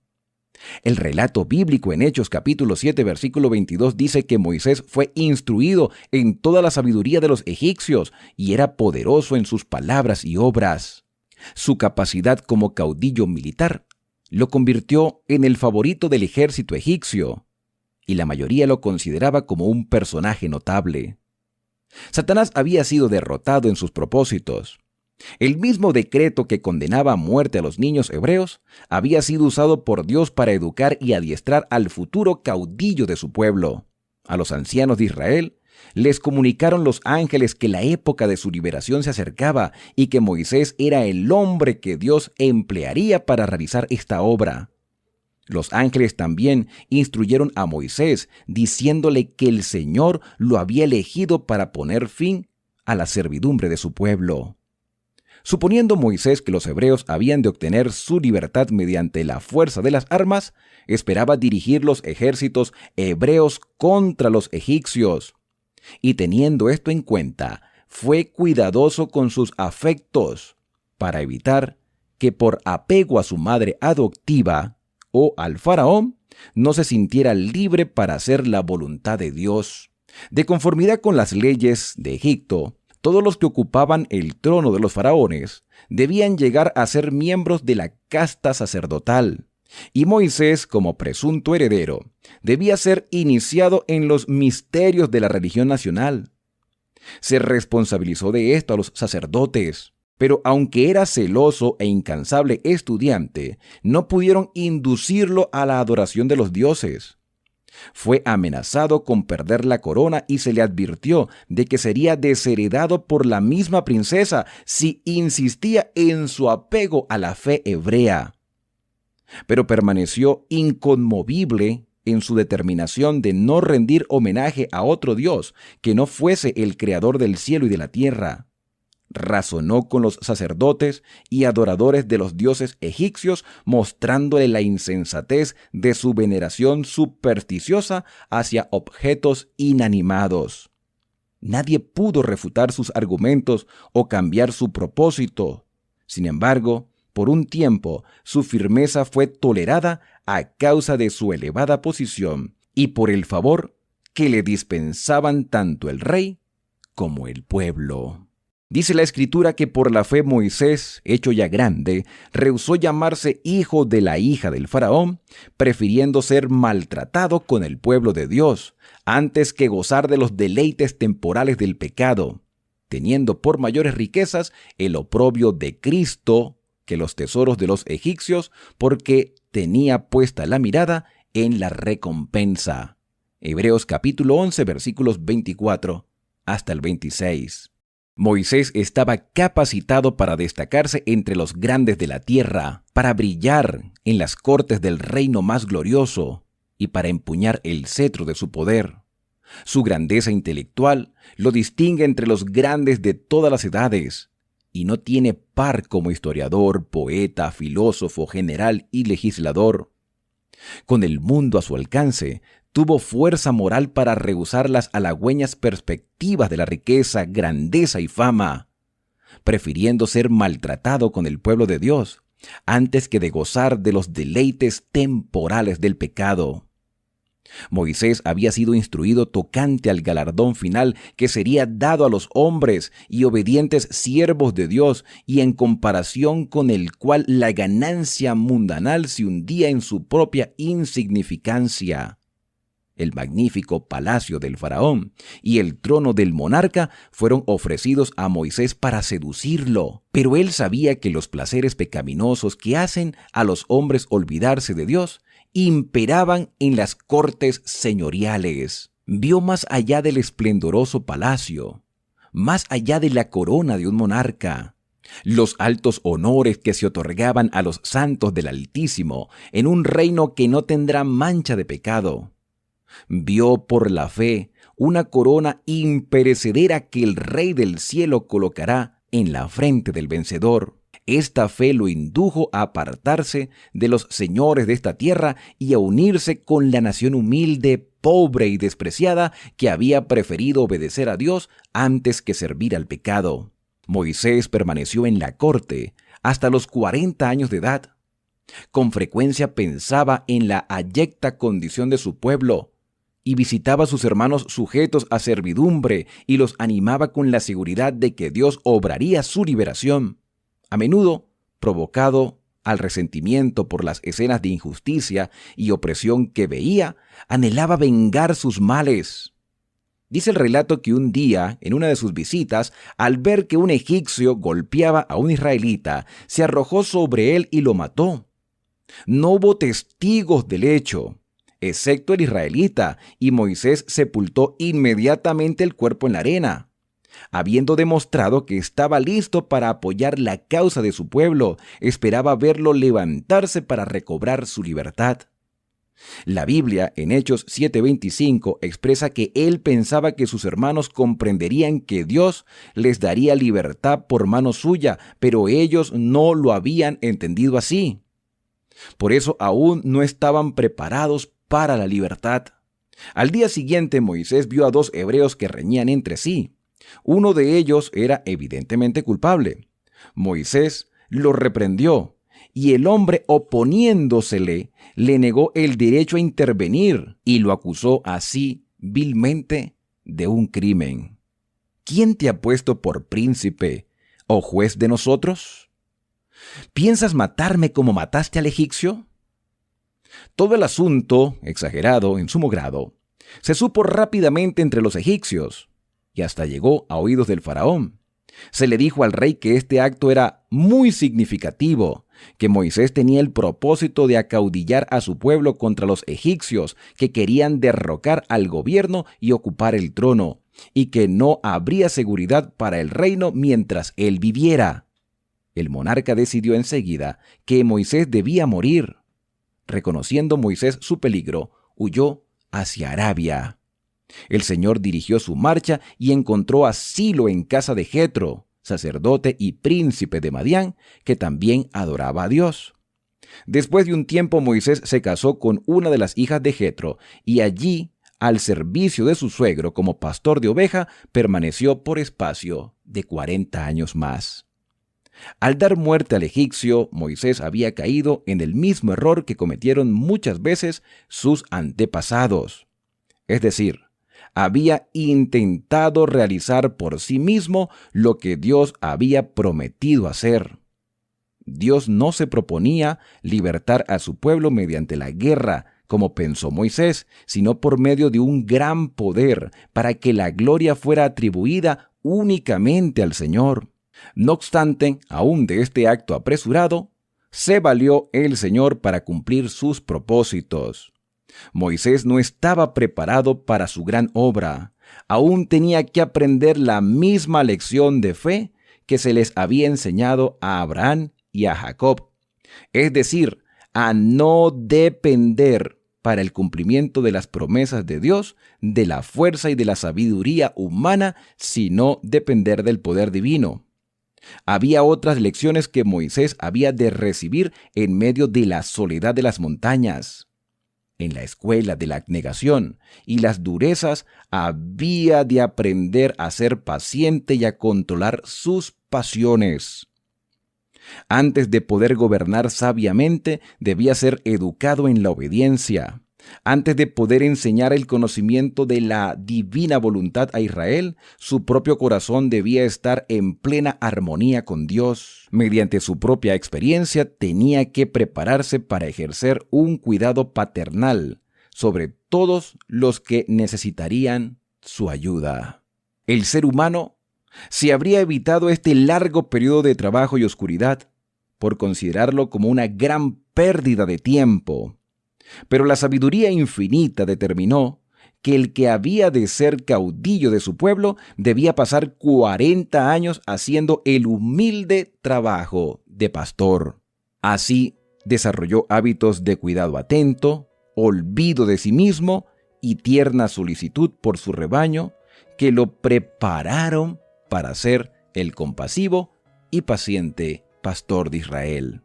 El relato bíblico en Hechos capítulo 7 versículo 22 dice que Moisés fue instruido en toda la sabiduría de los egipcios y era poderoso en sus palabras y obras. Su capacidad como caudillo militar lo convirtió en el favorito del ejército egipcio y la mayoría lo consideraba como un personaje notable. Satanás había sido derrotado en sus propósitos. El mismo decreto que condenaba a muerte a los niños hebreos había sido usado por Dios para educar y adiestrar al futuro caudillo de su pueblo. A los ancianos de Israel les comunicaron los ángeles que la época de su liberación se acercaba y que Moisés era el hombre que Dios emplearía para realizar esta obra. Los ángeles también instruyeron a Moisés, diciéndole que el Señor lo había elegido para poner fin a la servidumbre de su pueblo. Suponiendo Moisés que los hebreos habían de obtener su libertad mediante la fuerza de las armas, esperaba dirigir los ejércitos hebreos contra los egipcios. Y teniendo esto en cuenta, fue cuidadoso con sus afectos para evitar que por apego a su madre adoptiva o al faraón, no se sintiera libre para hacer la voluntad de Dios. De conformidad con las leyes de Egipto, todos los que ocupaban el trono de los faraones debían llegar a ser miembros de la casta sacerdotal, y Moisés, como presunto heredero, debía ser iniciado en los misterios de la religión nacional. Se responsabilizó de esto a los sacerdotes, pero aunque era celoso e incansable estudiante, no pudieron inducirlo a la adoración de los dioses. Fue amenazado con perder la corona y se le advirtió de que sería desheredado por la misma princesa si insistía en su apego a la fe hebrea. Pero permaneció inconmovible en su determinación de no rendir homenaje a otro Dios que no fuese el creador del cielo y de la tierra. Razonó con los sacerdotes y adoradores de los dioses egipcios, mostrándole la insensatez de su veneración supersticiosa hacia objetos inanimados. Nadie pudo refutar sus argumentos o cambiar su propósito. Sin embargo, por un tiempo, su firmeza fue tolerada a causa de su elevada posición y por el favor que le dispensaban tanto el rey como el pueblo. Dice la Escritura que por la fe Moisés, hecho ya grande, rehusó llamarse hijo de la hija del faraón, prefiriendo ser maltratado con el pueblo de Dios, antes que gozar de los deleites temporales del pecado, teniendo por mayores riquezas el oprobio de Cristo que los tesoros de los egipcios, porque tenía puesta la mirada en la recompensa. Hebreos capítulo 11, versículos 24 hasta el 26. Moisés estaba capacitado para destacarse entre los grandes de la tierra, para brillar en las cortes del reino más glorioso y para empuñar el cetro de su poder. Su grandeza intelectual lo distingue entre los grandes de todas las edades y no tiene par como historiador, poeta, filósofo, general y legislador. Con el mundo a su alcance, tuvo fuerza moral para rehusar las halagüeñas perspectivas de la riqueza, grandeza y fama, prefiriendo ser maltratado con el pueblo de Dios antes que de gozar de los deleites temporales del pecado. Moisés había sido instruido tocante al galardón final que sería dado a los hombres y obedientes siervos de Dios, y en comparación con el cual la ganancia mundanal se hundía en su propia insignificancia. El magnífico palacio del faraón y el trono del monarca fueron ofrecidos a Moisés para seducirlo, pero él sabía que los placeres pecaminosos que hacen a los hombres olvidarse de Dios imperaban en las cortes señoriales. Vio más allá del esplendoroso palacio, más allá de la corona de un monarca, los altos honores que se otorgaban a los santos del Altísimo en un reino que no tendrá mancha de pecado. Vio por la fe una corona imperecedera que el Rey del cielo colocará en la frente del vencedor. Esta fe lo indujo a apartarse de los señores de esta tierra y a unirse con la nación humilde, pobre y despreciada que había preferido obedecer a Dios antes que servir al pecado. Moisés permaneció en la corte hasta los 40 años de edad. Con frecuencia pensaba en la abyecta condición de su pueblo y visitaba a sus hermanos sujetos a servidumbre y los animaba con la seguridad de que Dios obraría su liberación. A menudo, provocado al resentimiento por las escenas de injusticia y opresión que veía, anhelaba vengar sus males. Dice el relato que un día, en una de sus visitas, al ver que un egipcio golpeaba a un israelita, se arrojó sobre él y lo mató. No hubo testigos del hecho, excepto el israelita, y Moisés sepultó inmediatamente el cuerpo en la arena. Habiendo demostrado que estaba listo para apoyar la causa de su pueblo, esperaba verlo levantarse para recobrar su libertad. La Biblia, en Hechos 7:25, expresa que él pensaba que sus hermanos comprenderían que Dios les daría libertad por mano suya, pero ellos no lo habían entendido así. Por eso aún no estaban preparados para la libertad. Al día siguiente, Moisés vio a 2 hebreos que reñían entre sí. Uno de ellos era evidentemente culpable. Moisés lo reprendió y el hombre, oponiéndosele, le negó el derecho a intervenir y lo acusó así vilmente de un crimen. ¿Quién te ha puesto por príncipe o juez de nosotros? ¿Piensas matarme como mataste al egipcio? Todo el asunto, exagerado en sumo grado, se supo rápidamente entre los egipcios y hasta llegó a oídos del faraón. Se le dijo al rey que este acto era muy significativo, que Moisés tenía el propósito de acaudillar a su pueblo contra los egipcios que querían derrocar al gobierno y ocupar el trono, y que no habría seguridad para el reino mientras él viviera. El monarca decidió enseguida que Moisés debía morir. Reconociendo Moisés su peligro, huyó hacia Arabia. El Señor dirigió su marcha y encontró asilo en casa de Jetro, sacerdote y príncipe de Madián, que también adoraba a Dios. Después de un tiempo, Moisés se casó con una de las hijas de Jetro y allí, al servicio de su suegro como pastor de oveja, permaneció por espacio de 40 años más. Al dar muerte al egipcio, Moisés había caído en el mismo error que cometieron muchas veces sus antepasados. Es decir, había intentado realizar por sí mismo lo que Dios había prometido hacer. Dios no se proponía libertar a su pueblo mediante la guerra, como pensó Moisés, sino por medio de un gran poder, para que la gloria fuera atribuida únicamente al Señor. No obstante, aún de este acto apresurado, se valió el Señor para cumplir sus propósitos. Moisés no estaba preparado para su gran obra. Aún tenía que aprender la misma lección de fe que se les había enseñado a Abraham y a Jacob. Es decir, a no depender para el cumplimiento de las promesas de Dios, de la fuerza y de la sabiduría humana, sino depender del poder divino. Había otras lecciones que Moisés había de recibir en medio de la soledad de las montañas. En la escuela de la abnegación y las durezas había de aprender a ser paciente y a controlar sus pasiones. Antes de poder gobernar sabiamente, debía ser educado en la obediencia. Antes de poder enseñar el conocimiento de la divina voluntad a Israel, su propio corazón debía estar en plena armonía con Dios. Mediante su propia experiencia, tenía que prepararse para ejercer un cuidado paternal sobre todos los que necesitarían su ayuda. El ser humano se habría evitado este largo periodo de trabajo y oscuridad por considerarlo como una gran pérdida de tiempo. Pero la sabiduría infinita determinó que el que había de ser caudillo de su pueblo debía pasar 40 años haciendo el humilde trabajo de pastor. Así desarrolló hábitos de cuidado atento, olvido de sí mismo y tierna solicitud por su rebaño que lo prepararon para ser el compasivo y paciente pastor de Israel.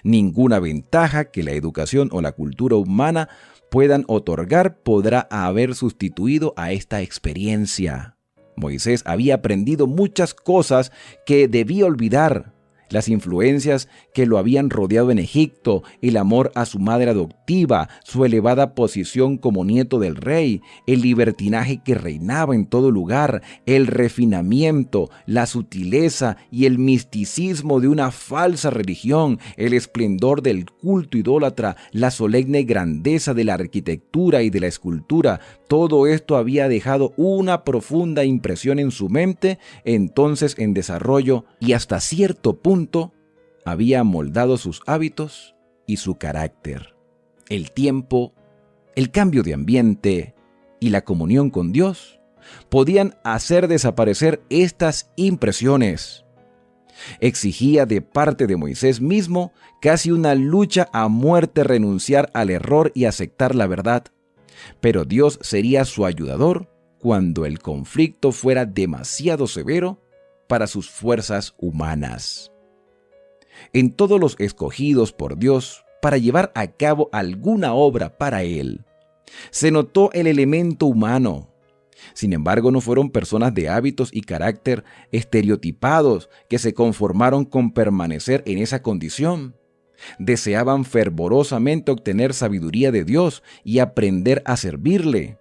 Ninguna ventaja que la educación o la cultura humana puedan otorgar podrá haber sustituido a esta experiencia. Moisés había aprendido muchas cosas que debía olvidar. Las influencias que lo habían rodeado en Egipto, el amor a su madre adoptiva, su elevada posición como nieto del rey, el libertinaje que reinaba en todo lugar, el refinamiento, la sutileza y el misticismo de una falsa religión, el esplendor del culto idólatra, la solemne grandeza de la arquitectura y de la escultura. Todo esto había dejado una profunda impresión en su mente, entonces en desarrollo, y hasta cierto punto había moldado sus hábitos y su carácter. El tiempo, el cambio de ambiente y la comunión con Dios podían hacer desaparecer estas impresiones. Exigía de parte de Moisés mismo casi una lucha a muerte renunciar al error y aceptar la verdad. Pero Dios sería su ayudador cuando el conflicto fuera demasiado severo para sus fuerzas humanas. En todos los escogidos por Dios para llevar a cabo alguna obra para Él, se notó el elemento humano. Sin embargo, no fueron personas de hábitos y carácter estereotipados que se conformaron con permanecer en esa condición. Deseaban fervorosamente obtener sabiduría de Dios y aprender a servirle.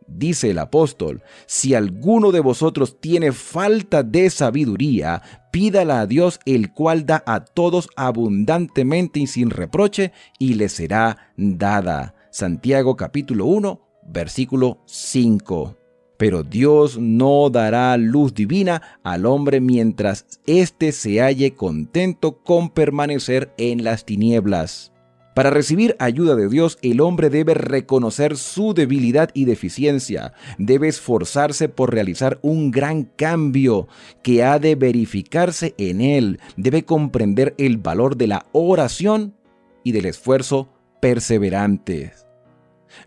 Dice el apóstol: si alguno de vosotros tiene falta de sabiduría, pídala a Dios, el cual da a todos abundantemente y sin reproche, y le será dada. Santiago capítulo 1, versículo 5. Pero Dios no dará luz divina al hombre mientras éste se halle contento con permanecer en las tinieblas. Para recibir ayuda de Dios, el hombre debe reconocer su debilidad y deficiencia. Debe esforzarse por realizar un gran cambio que ha de verificarse en él. Debe comprender el valor de la oración y del esfuerzo perseverante.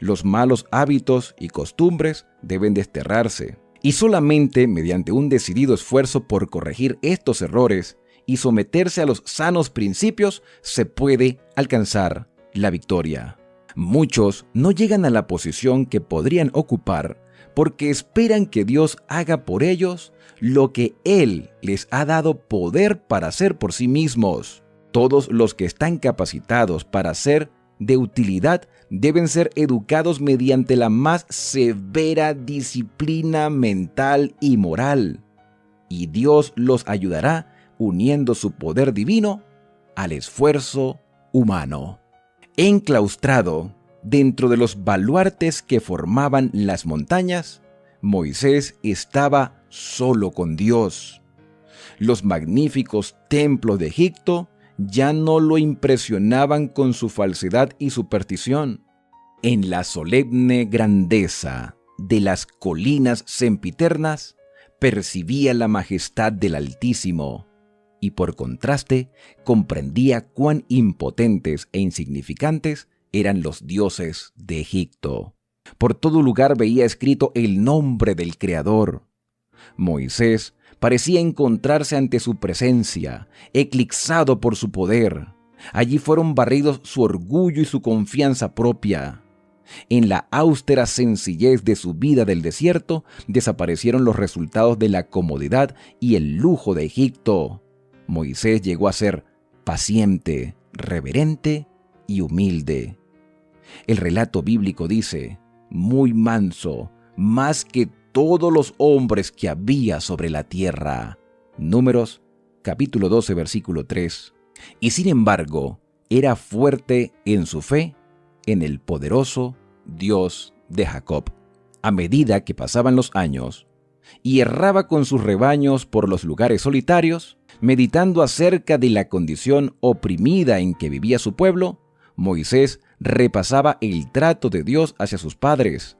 Los malos hábitos y costumbres deben desterrarse. Y solamente mediante un decidido esfuerzo por corregir estos errores y someterse a los sanos principios se puede alcanzar la victoria. Muchos no llegan a la posición que podrían ocupar porque esperan que Dios haga por ellos lo que Él les ha dado poder para hacer por sí mismos. Todos los que están capacitados para ser de utilidad deben ser educados mediante la más severa disciplina mental y moral, y Dios los ayudará uniendo su poder divino al esfuerzo humano. Enclaustrado dentro de los baluartes que formaban las montañas, Moisés estaba solo con Dios. Los magníficos templos de Egipto ya no lo impresionaban con su falsedad y superstición. En la solemne grandeza de las colinas sempiternas percibía la majestad del Altísimo y por contraste comprendía cuán impotentes e insignificantes eran los dioses de Egipto. Por todo lugar veía escrito el nombre del Creador. Moisés parecía encontrarse ante su presencia, eclipsado por su poder. Allí fueron barridos su orgullo y su confianza propia. En la austera sencillez de su vida del desierto, desaparecieron los resultados de la comodidad y el lujo de Egipto. Moisés llegó a ser paciente, reverente y humilde. El relato bíblico dice, muy manso, más que todos los hombres que había sobre la tierra. Números, capítulo 12, versículo 3. Y sin embargo, era fuerte en su fe en el poderoso Dios de Jacob. A medida que pasaban los años, y erraba con sus rebaños por los lugares solitarios, meditando acerca de la condición oprimida en que vivía su pueblo, Moisés repasaba el trato de Dios hacia sus padres,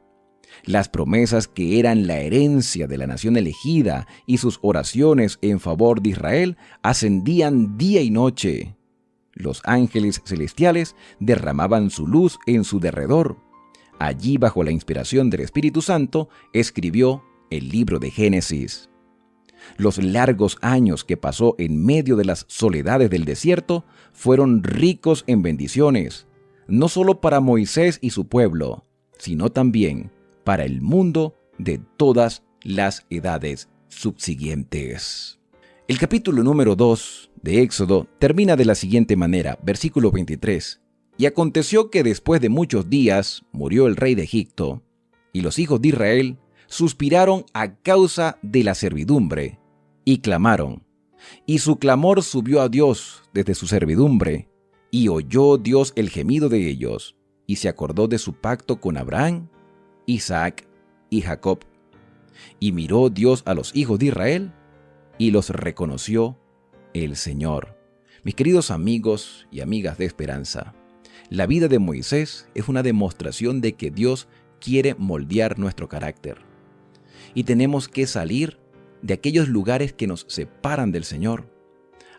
las promesas que eran la herencia de la nación elegida y sus oraciones en favor de Israel ascendían día y noche. Los ángeles celestiales derramaban su luz en su derredor. Allí, bajo la inspiración del Espíritu Santo, escribió el libro de Génesis. Los largos años que pasó en medio de las soledades del desierto fueron ricos en bendiciones, no solo para Moisés y su pueblo, sino también para el mundo de todas las edades subsiguientes. El capítulo número 2 de Éxodo termina de la siguiente manera, versículo 23. Y aconteció que después de muchos días murió el rey de Egipto, y los hijos de Israel suspiraron a causa de la servidumbre, y clamaron. Y su clamor subió a Dios desde su servidumbre, y oyó Dios el gemido de ellos, y se acordó de su pacto con Abraham, Isaac y Jacob. Y miró Dios a los hijos de Israel, y los reconoció el Señor. Mis queridos amigos y amigas de esperanza, la vida de Moisés es una demostración de que Dios quiere moldear nuestro carácter. Y tenemos que salir de aquellos lugares que nos separan del Señor.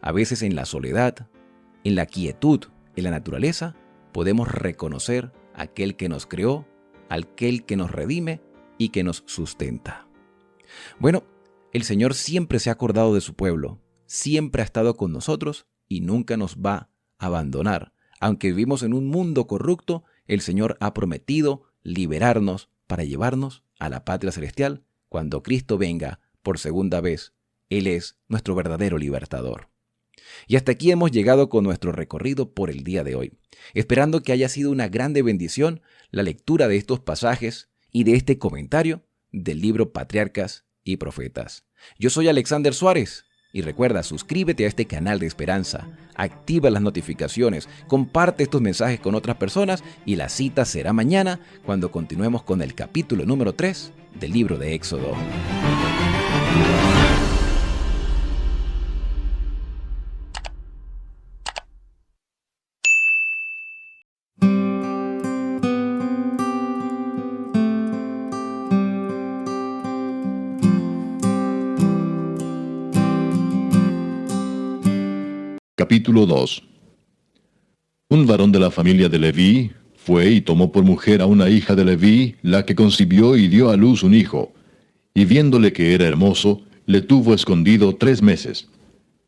A veces en la soledad, en la quietud, en la naturaleza, podemos reconocer a aquel que nos creó, aquel que nos redime y que nos sustenta. Bueno, el Señor siempre se ha acordado de su pueblo, siempre ha estado con nosotros y nunca nos va a abandonar. Aunque vivimos en un mundo corrupto, el Señor ha prometido liberarnos para llevarnos a la patria celestial cuando Cristo venga por segunda vez. Él es nuestro verdadero libertador. Y hasta aquí hemos llegado con nuestro recorrido por el día de hoy, esperando que haya sido una grande bendición la lectura de estos pasajes y de este comentario del libro Patriarcas y Profetas. Yo soy Alexander Suárez. Y recuerda, suscríbete a este canal de esperanza, activa las notificaciones, comparte estos mensajes con otras personas y la cita será mañana cuando continuemos con el capítulo número 3 del libro de Éxodo. Capítulo 2. Un varón de la familia de Leví fue y tomó por mujer a una hija de Leví, la que concibió y dio a luz un hijo, y viéndole que era hermoso, le tuvo escondido 3 meses.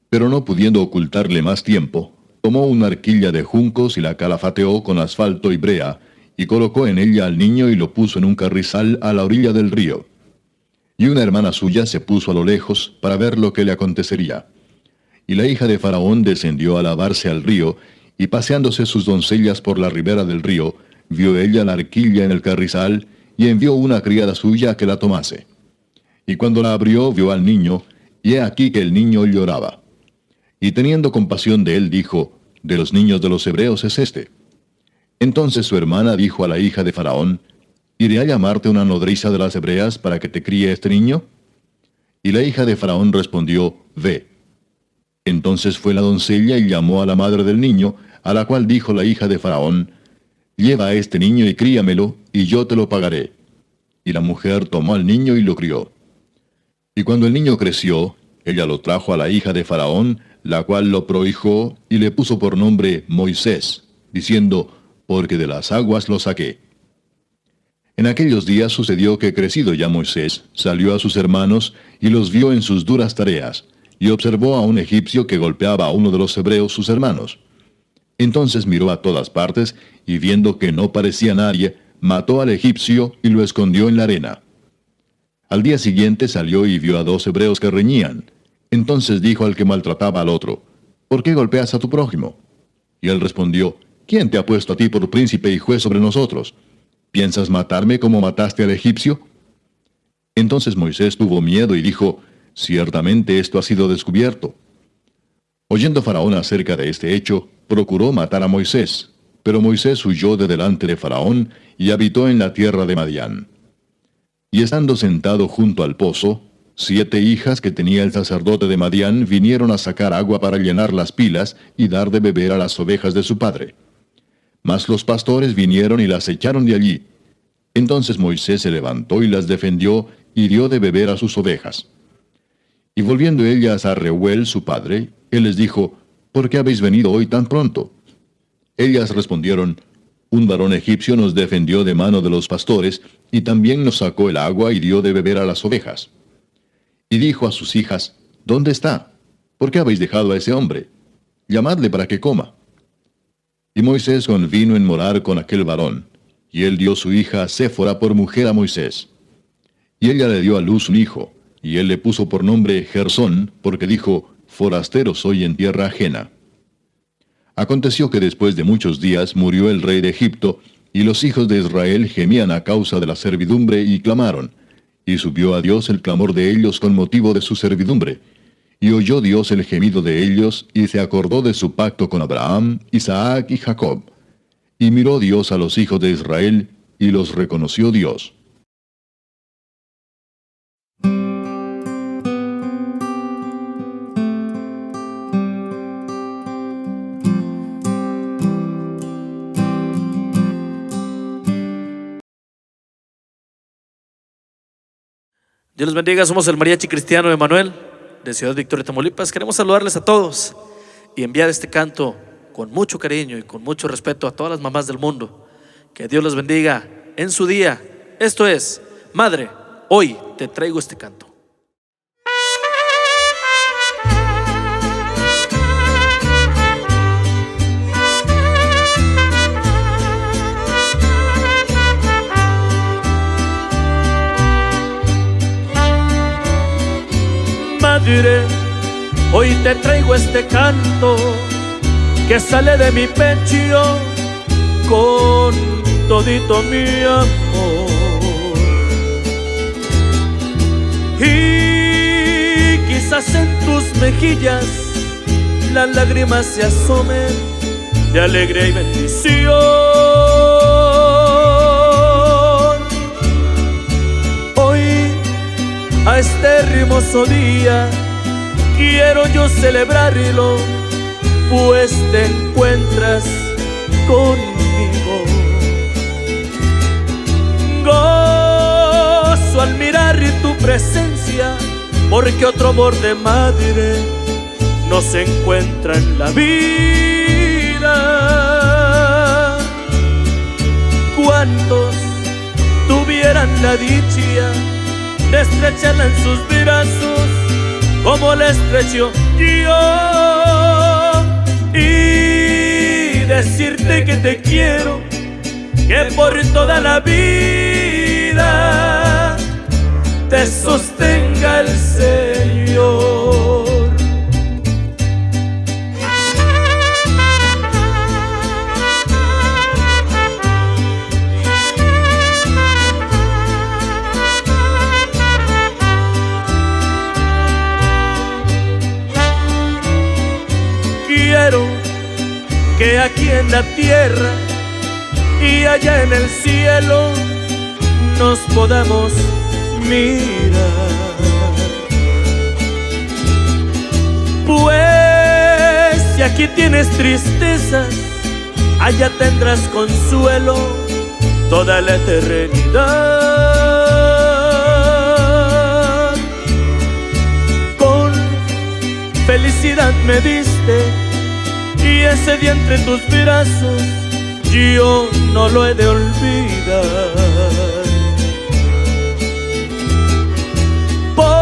Pero no pudiendo ocultarle más tiempo, tomó una arquilla de juncos y la calafateó con asfalto y brea, y colocó en ella al niño y lo puso en un carrizal a la orilla del río. Y una hermana suya se puso a lo lejos para ver lo que le acontecería. Y la hija de Faraón descendió a lavarse al río, y paseándose sus doncellas por la ribera del río, vio ella la arquilla en el carrizal, y envió una criada suya a que la tomase. Y cuando la abrió, vio al niño, y he aquí que el niño lloraba. Y teniendo compasión de él, dijo, de los niños de los hebreos es este. Entonces su hermana dijo a la hija de Faraón, ¿iré a llamarte una nodriza de las hebreas para que te críe este niño? Y la hija de Faraón respondió, ve. Entonces fue la doncella y llamó a la madre del niño, a la cual dijo la hija de Faraón, lleva a este niño y críamelo, y yo te lo pagaré. Y la mujer tomó al niño y lo crió. Y cuando el niño creció, ella lo trajo a la hija de Faraón, la cual lo prohijó y le puso por nombre Moisés, diciendo, porque de las aguas lo saqué. En aquellos días sucedió que, crecido ya Moisés, salió a sus hermanos y los vio en sus duras tareas, y observó a un egipcio que golpeaba a uno de los hebreos sus hermanos. Entonces miró a todas partes, y viendo que no parecía nadie, mató al egipcio y lo escondió en la arena. Al día siguiente salió y vio a 2 hebreos que reñían. Entonces dijo al que maltrataba al otro, ¿por qué golpeas a tu prójimo? Y él respondió, ¿quién te ha puesto a ti por príncipe y juez sobre nosotros? ¿Piensas matarme como mataste al egipcio? Entonces Moisés tuvo miedo y dijo, ciertamente esto ha sido descubierto. Oyendo Faraón acerca de este hecho, procuró matar a Moisés, pero Moisés huyó de delante de Faraón y habitó en la tierra de Madián. Y estando sentado junto al pozo, 7 hijas que tenía el sacerdote de Madián vinieron a sacar agua para llenar las pilas y dar de beber a las ovejas de su padre. Mas los pastores vinieron y las echaron de allí. Entonces Moisés se levantó y las defendió y dio de beber a sus ovejas. Y volviendo ellas a Reuel su padre, él les dijo, ¿por qué habéis venido hoy tan pronto? Ellas respondieron, un varón egipcio nos defendió de mano de los pastores, y también nos sacó el agua y dio de beber a las ovejas. Y dijo a sus hijas, ¿dónde está? ¿Por qué habéis dejado a ese hombre? Llamadle para que coma. Y Moisés convino en morar con aquel varón, y él dio su hija Séfora por mujer a Moisés. Y ella le dio a luz un hijo, y él le puso por nombre Gersón, porque dijo, forastero soy en tierra ajena. Aconteció que después de muchos días murió el rey de Egipto, y los hijos de Israel gemían a causa de la servidumbre y clamaron. Y subió a Dios el clamor de ellos con motivo de su servidumbre. Y oyó Dios el gemido de ellos, y se acordó de su pacto con Abraham, Isaac y Jacob. Y miró Dios a los hijos de Israel, y los reconoció Dios. Dios les bendiga, somos el Mariachi Cristiano Emanuel de Ciudad Victoria, Tamaulipas. Queremos saludarles a todos y enviar este canto con mucho cariño y con mucho respeto a todas las mamás del mundo. Que Dios les bendiga en su día. Esto es, Madre, hoy te traigo este canto. Madre, hoy te traigo este canto que sale de mi pecho con todito mi amor. Y quizás en tus mejillas las lágrimas se asomen de alegría y bendición. Hoy, a este hermoso día, quiero yo celebrarlo, pues te encuentras conmigo. Gozo al mirar tu presencia, porque otro amor de madre no se encuentra en la vida. ¿Cuántos tuvieran la dicha de estrecharla en sus brazos como la estrecho yo, y decirte que te quiero, que por toda la vida te sostenga el Señor? Quiero que aquí en la tierra y allá en el cielo nos podamos mirar, pues si aquí tienes tristezas, allá tendrás consuelo toda la eternidad. Con felicidad me diste y ese día entre tus brazos yo no lo he de olvidar. Por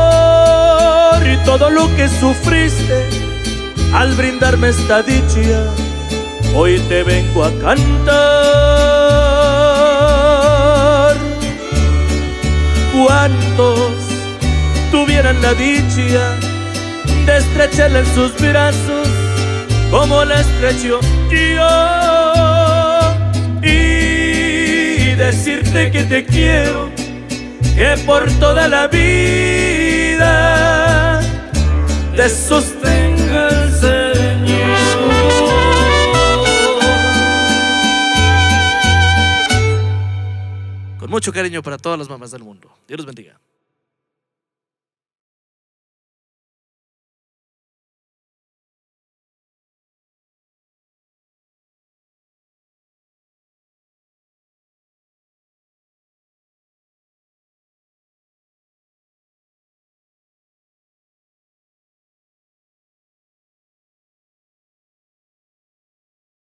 todo lo que sufriste al brindarme esta dicha, hoy te vengo a cantar. ¿Cuántos tuvieran la dicha de estrecharle en sus brazos como la estrecho yo? Y decirte que te quiero, que por toda la vida te sostenga el Señor. Con mucho cariño para todas las mamás del mundo. Dios los bendiga.